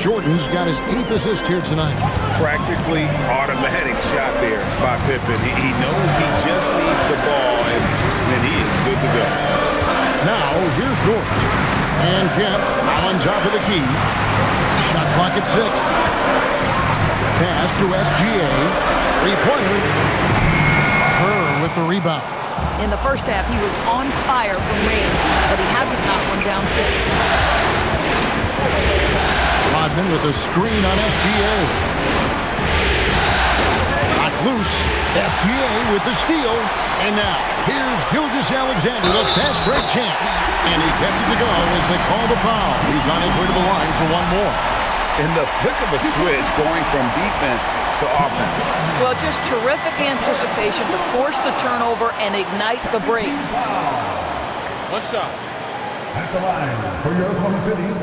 Jordan's got his 8th assist here tonight. Practically automatic shot there by Pippen. He knows he just needs the ball, and then he is good to go. Now, here's Jordan. And Kemp on top of the key. Shot clock at 6. Pass to SGA. 3-pointer. Kerr with the rebound. In the first half, he was on fire from range, but he hasn't knocked one down since. Rodman with a screen on SGA. Got loose. SGA with the steal. And now, here's Gilgeous-Alexander, the fast break champs. And he gets it to go as they call the foul. He's on his way to the line for one more. In the flick of a switch, going from defense to offense. Well, just terrific anticipation to force the turnover and ignite the break. 1 shot. At the line for your Oklahoma City,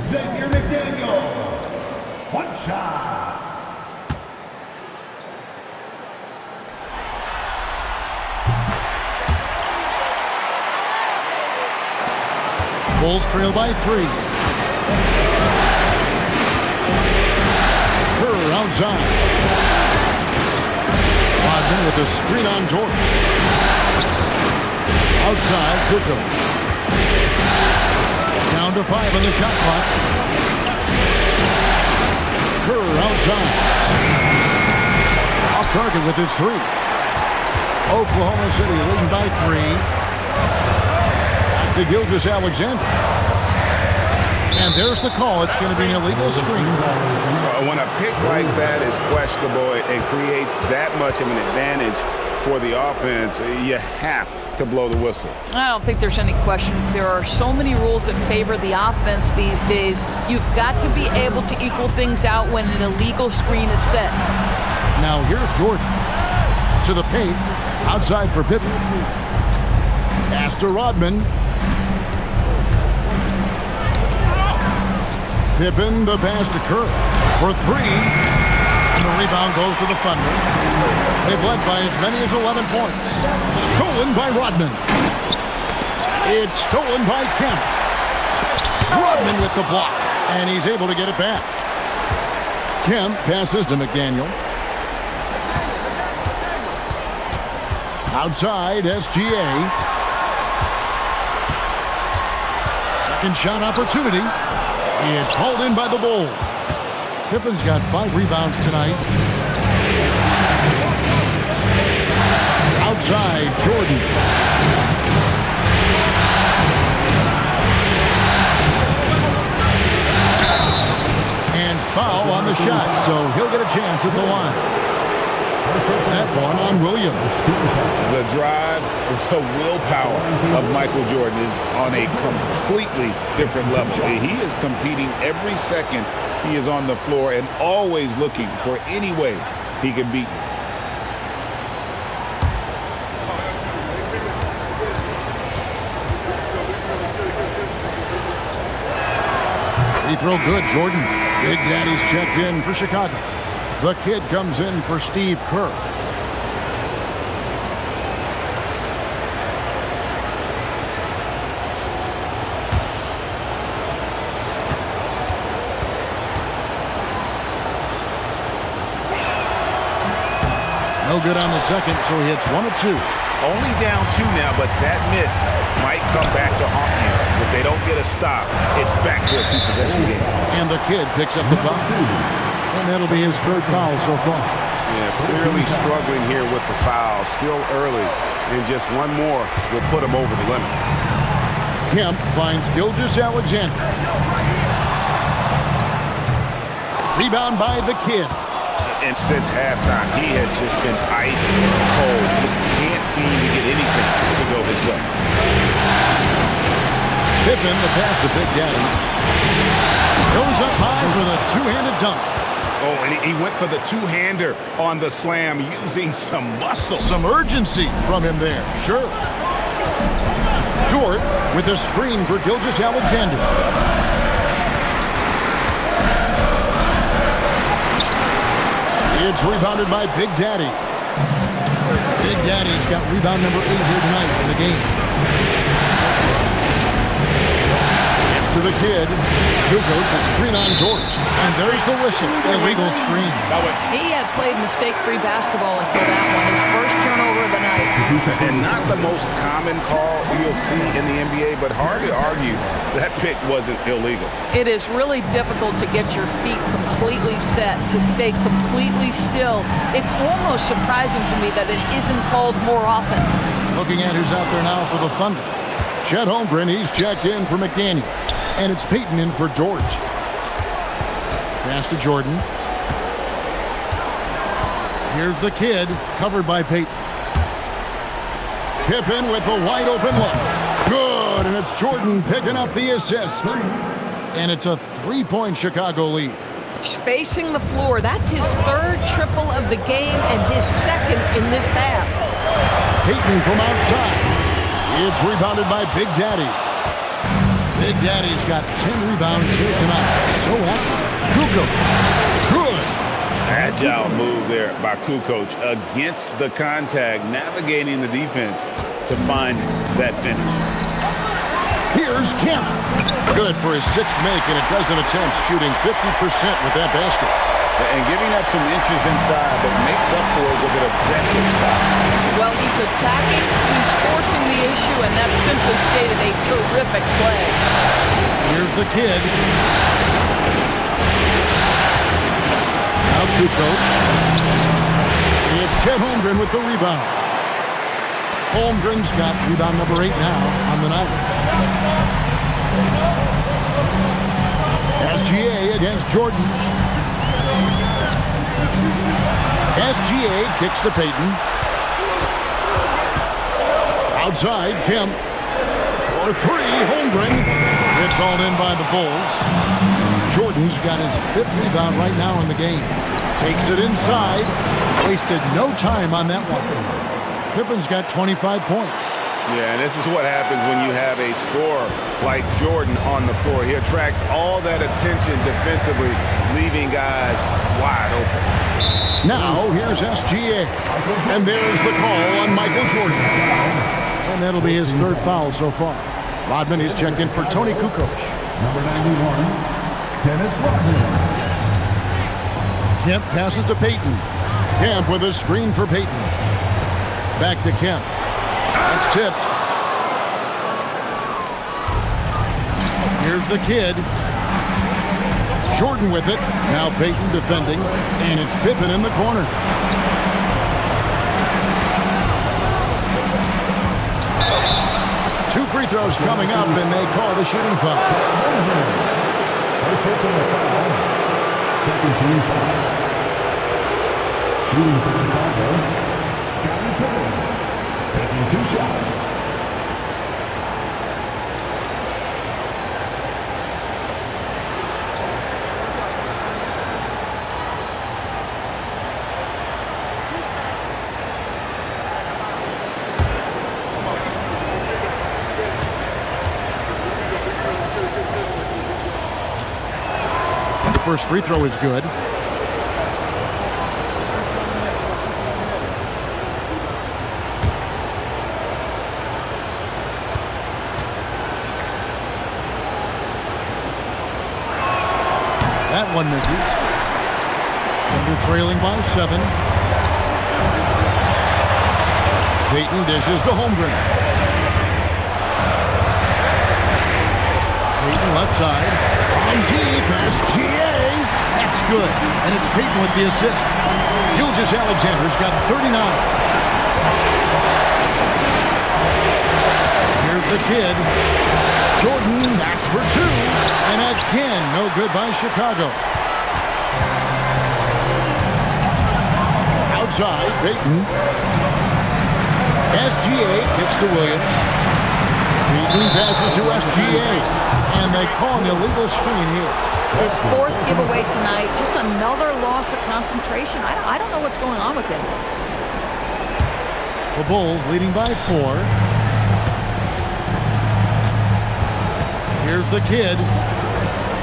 Xavier McDaniel. 1 shot. Bulls trail by 3. Kerr outside. Rodman with a screen on Jordan. Outside, Kukoc. Down to 5 on the shot clock. Kerr outside. Off target with his 3. Oklahoma City leading by 3. To Gilgeous-Alexander. And there's the call. It's going to be an illegal screen. When a pick like that is questionable and creates that much of an advantage for the offense, you have to blow the whistle. I don't think there's any question. There are so many rules that favor the offense these days. You've got to be able to equal things out when an illegal screen is set. Now here's Jordan. To the paint. Outside for Pippen. Pass to Rodman. Pippen, the pass to Kerr for 3. And the rebound goes to the Thunder. They've led by as many as 11 points. Stolen by Rodman. It's stolen by Kemp. Rodman with the block. And he's able to get it back. Kemp passes to McDaniel. Outside, SGA. Second shot opportunity. It's hauled in by the Bulls. Pippen's got 5 rebounds tonight. Outside, Jordan. And foul on the shot, so he'll get a chance at the line. That one on Williams. The drive, the willpower of Michael Jordan is on a completely different level. He is competing every second he is on the floor and always looking for any way he can beat you. Free throw good, Jordan. Big Daddy's checked in for Chicago. The kid comes in for Steve Kerr. No good on the second, so he hits 1 of 2. Only down 2 now, but that miss might come back to haunt you. If they don't get a stop, it's back to a 2-possession game. And the kid picks up the foul. And that'll be his 3rd foul so far. Yeah, clearly struggling here with the foul. Still early, and just one more will put him over the limit. Kemp finds Gilgeous-Alexander. Rebound by the kid. And since halftime, he has just been ice cold. Just can't seem to get anything to go his way. Pippen, the pass to Big Daddy. Goes up high for the two-handed dunk. Oh, and he went for the two-hander on the slam, using some muscle. Some urgency from him there, sure. Dort with a screen for Gilgeous-Alexander. It's rebounded by Big Daddy. Big Daddy's got rebound number 8 here tonight in the game. To the kid. Kukoc, a screen on George. And there's the whistle. Illegal screen. He had played mistake-free basketball until that one. His first turnover of the night. And not the most common call you'll see in the NBA, but hard to argue that pick wasn't illegal. It is really difficult to get your feet completely set, to stay completely still. It's almost surprising to me that it isn't called more often. Looking at who's out there now for the Thunder. Chet Holmgren, he's checked in for McDaniel. And it's Payton in for George. Pass to Jordan. Here's the kid, covered by Payton. Pippen with the wide open look. Good, and it's Jordan picking up the assist. And it's a 3-point Chicago lead. Spacing the floor, that's his 3rd triple of the game and his 2nd in this half. Payton from outside. It's rebounded by Big Daddy. Big Daddy's got 10 rebounds here tonight. So active. Kukoc. Good. Agile move there by Kukoc against the contact, navigating the defense to find that finish. Here's Kemp. Good for his 6th make, and a dozen attempts, shooting 50% with that basket. And giving up some inches inside, but makes up for it with an aggressive stop. Well, he's attacking, he's forcing the issue, and that's simply stated a terrific play. Here's the kid. Now Kukoc. It's Chet Holmgren with the rebound. Holmgren's got rebound number 8 now on the night. SGA against Jordan. SGA kicks to Payton. Outside, Kemp. For 3, Holmgren. It's all in by the Bulls. Jordan's got his 5th rebound right now in the game. Takes it inside. Wasted no time on that one. Pippen's got 25 points. Yeah, and this is what happens when you have a scorer like Jordan on the floor. He attracts all that attention defensively, leaving guys wide open. Now, here's SGA. And there's the call on Michael Jordan. And that'll be his 3rd foul so far. Rodman is checked in for Tony Kukoc. Number 91, Dennis Rodman. Kemp passes to Payton. Kemp with a screen for Payton. Back to Kemp. It's tipped. Here's the kid. Jordan with it. Now Payton defending. And it's Pippen in the corner. Two free throws coming up, and they call the shooting foul. First personal foul. Second team foul. Shooting for Chicago, Scottie Pippen. Taking 2 shots. The first free throw is good. That one misses. Thunder trailing by 7. Payton dishes to Holmgren. Payton left side. From deep, SGA. That's good. And it's Payton with the assist. Gilgeous-Alexander's got 39. Here's the kid. Jordan, that's for 2. And again, no good by Chicago. Outside, Payton. SGA kicks to Williams. Payton passes to SGA. And they call an illegal screen here. His 4th giveaway tonight. Just another loss of concentration. I don't know what's going on with him. The Bulls leading by 4. Here's the kid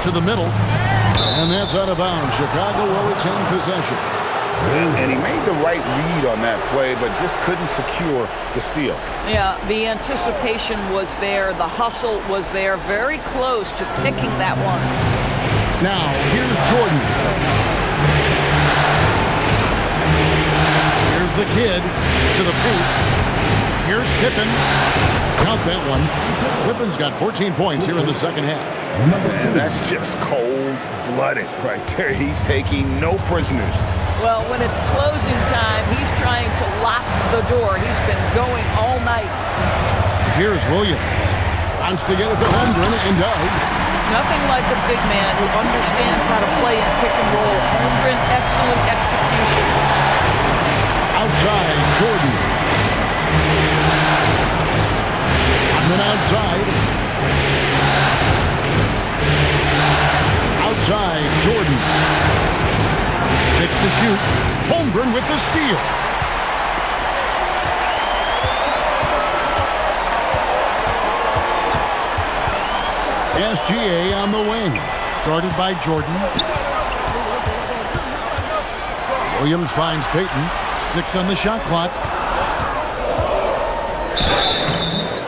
to the middle, and that's out of bounds. Chicago will retain possession. And he made the right read on that play, but just couldn't secure the steal. Yeah, the anticipation was there. The hustle was there. Very close to picking that one. Now, here's Jordan. Here's the kid to the paint. Here's Pippen. Count that one. Pippen's got 14 points here in the second half. And that's just cold-blooded right there. He's taking no prisoners. Well, when it's closing time, he's trying to lock the door. He's been going all night. Here's Williams. Wants to get it to Holmgren and does. Nothing like a big man who understands how to play in pick and roll. Holmgren, excellent execution. Outside, Jordan. And then outside. Outside, Jordan. 6 to shoot. Holmgren with the steal. SGA on the wing. Guarded by Jordan. Williams finds Payton. 6 on the shot clock.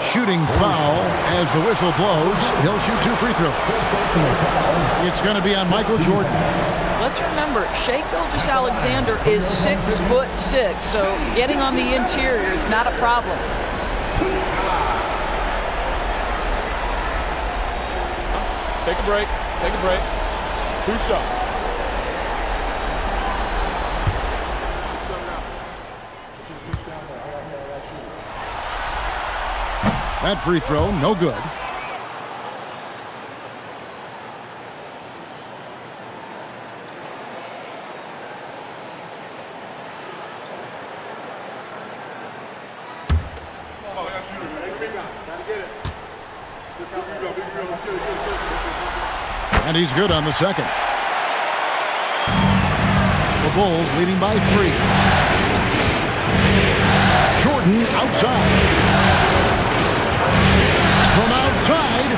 Shooting foul as the whistle blows. He'll shoot 2 free throws. It's going to be on Michael Jordan. Let's remember, Shai Gilgeous-Alexander is 6'6", so getting on the interior is not a problem. Take a break. Take a break. 2 shots. That free throw, no good. And he's good on the second. The Bulls leading by 3. Jordan outside. From outside,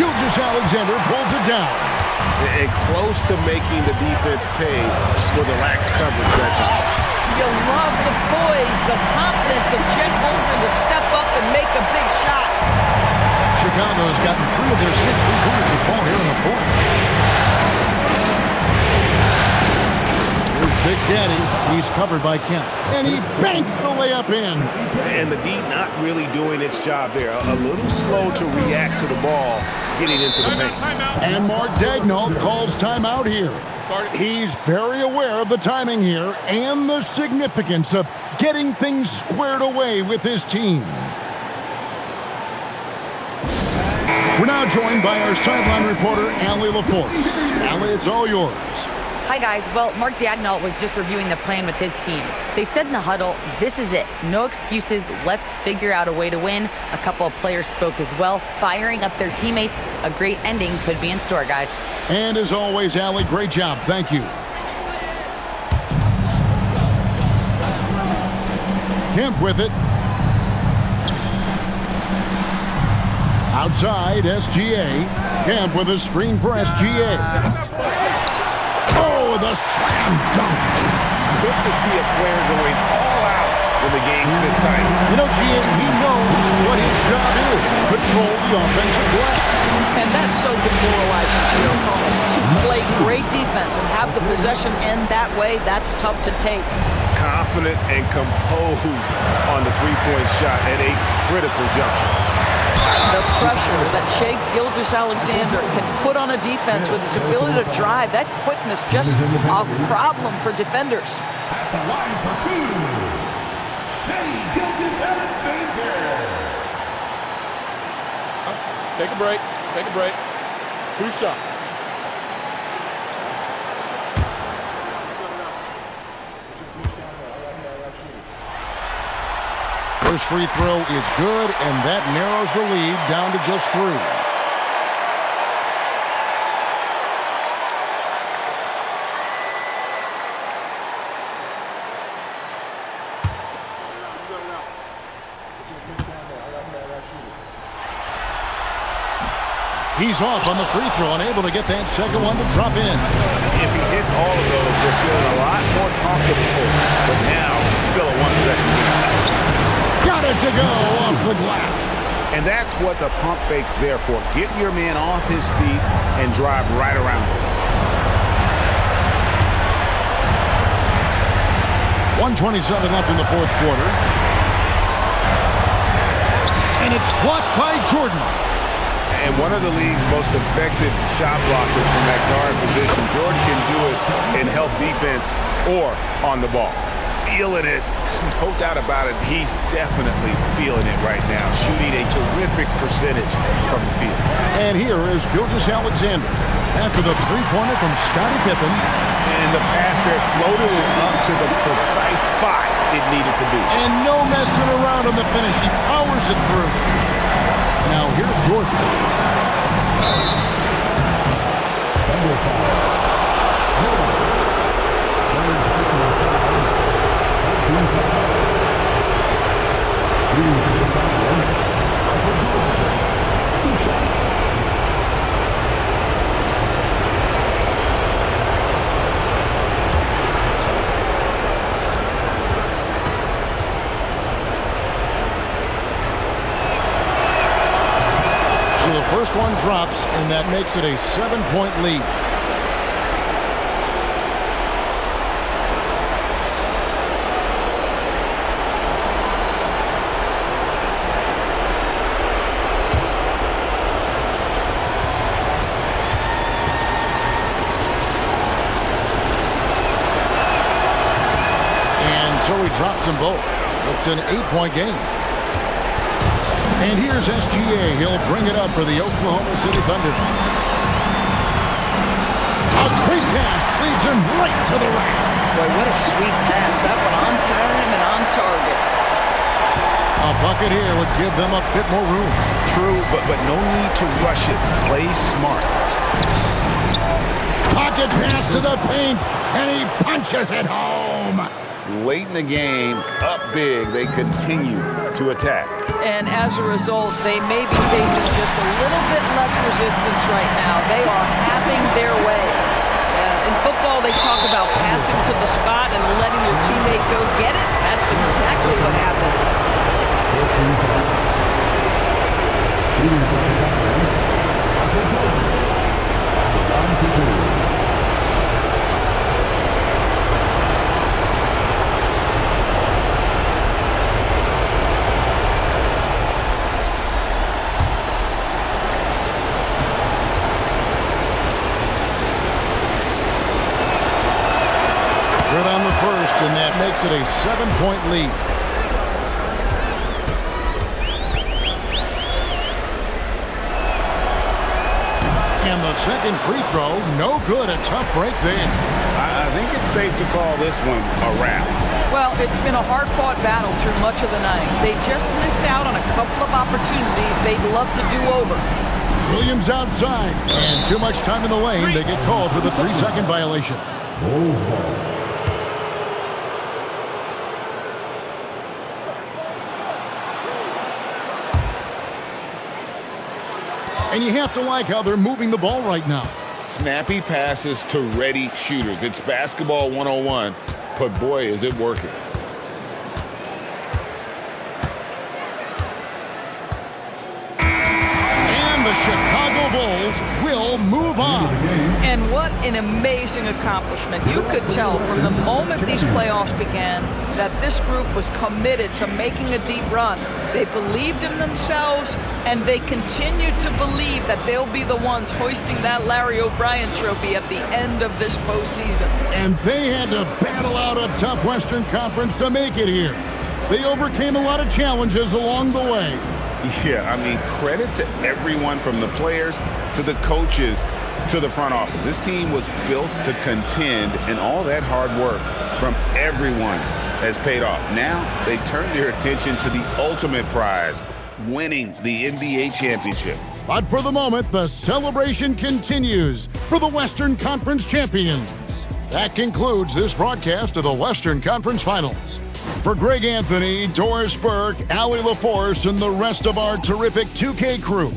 Gilgeous-Alexander pulls it down. And close to making the defense pay for the lax coverage that time. You love the poise, the confidence of Chet Holmgren to step up and make a big shot. Chicago has gotten 3 of their 6 3-pointers to fall here in the 4th. Here's Big Daddy. He's covered by Kemp. And he banks the layup in. And the D not really doing its job there. A little slow to react to the ball getting into the paint. And Mark Daigneault calls timeout here. He's very aware of the timing here and the significance of getting things squared away with his team. We're now joined by our sideline reporter, Allie LaForce. Allie, it's all yours. Hi, guys. Well, Mark Dagnall was just reviewing the plan with his team. They said in the huddle, this is it. No excuses. Let's figure out a way to win. A couple of players spoke as well, firing up their teammates. A great ending could be in store, guys. And as always, Allie, great job. Thank you. Kemp with it. Outside, SGA. Kemp with a screen for SGA. Oh, the slam dunk. Good to see a player going all out when the game's this tight. You know, GA, he knows what his job is. Control the offensive glass. And that's so demoralizing to your opponent. To play great defense and have the possession end that way, that's tough to take. Confident and composed on the three-point shot at a critical juncture. The pressure that Shai Gilgeous-Alexander can put on a defense with his ability to drive, that quickness, just a problem for defenders. At the line for two, Shai Gilgeous-Alexander. Take a break. Take a break. 2 shots. First free throw is good, and that narrows the lead down to just 3. He's off on the free throw, unable to get that second one to drop in. If he hits all of those, they're feeling a lot more comfortable. But now, still a one-possession game. Got it to go off the glass. And that's what the pump fake's there for. Get your man off his feet and drive right around him. 1:27 left in the fourth quarter. And it's blocked by Jordan. And one of the league's most effective shot blockers from that guard position. Jordan can do it in help defense or on the ball. Feeling it. No doubt about it. He's definitely feeling it right now. Shooting a terrific percentage from the field. And here is Gilgeous-Alexander after the three-pointer from Scottie Pippen. And the pass there floated it up to the precise spot it needed to be. And no messing around on the finish. He powers it through. Now here's Jordan. So the first one drops, and that makes it a 7-point lead. So he drops them both. It's an 8-point game. And here's SGA. He'll bring it up for the Oklahoma City Thunder. A quick pass leads him right to the rack. Boy, what a sweet pass. That one on time and on target. A bucket here would give them a bit more room. True, but no need to rush it. Play smart. Pocket pass to the paint, and he punches it home. Late in the game, up big, they continue to attack. And as a result, they may be facing just a little bit less resistance right now. They are having their way. In football, they talk about passing to the spot and letting your teammate go get it. That's exactly what happened. Good on the first, and that makes it a 7-point lead. And the second free throw, no good. A tough break there. I think it's safe to call this one a wrap. Well, it's been a hard-fought battle through much of the night. They just missed out on a couple of opportunities they'd love to do over. Williams outside, and too much time in the lane. They get called for the 3-second violation. Bulls ball. And you have to like how they're moving the ball right now. Snappy passes to ready shooters. It's basketball 101, but boy, is it working. And the Chicago Bulls will move on. And what an amazing accomplishment. You could tell from the moment these playoffs began that this group was committed to making a deep run. They believed in themselves, and they continue to believe that they'll be the ones hoisting that Larry O'Brien trophy at the end of this postseason. And they had to battle out a tough Western Conference to make it here. They overcame a lot of challenges along the way. Yeah, I mean, credit to everyone from the players to the coaches to the front office. This team was built to contend, and all that hard work from everyone has paid off. Now they turn their attention to the ultimate prize, winning the NBA championship. But for the moment, the celebration continues for the Western Conference champions. That concludes this broadcast of the Western Conference Finals. For Greg Anthony, Doris Burke, Allie LaForce, and the rest of our terrific 2K crew,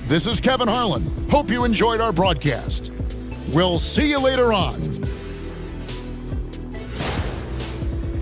this is Kevin Harlan. Hope you enjoyed our broadcast. We'll see you later on.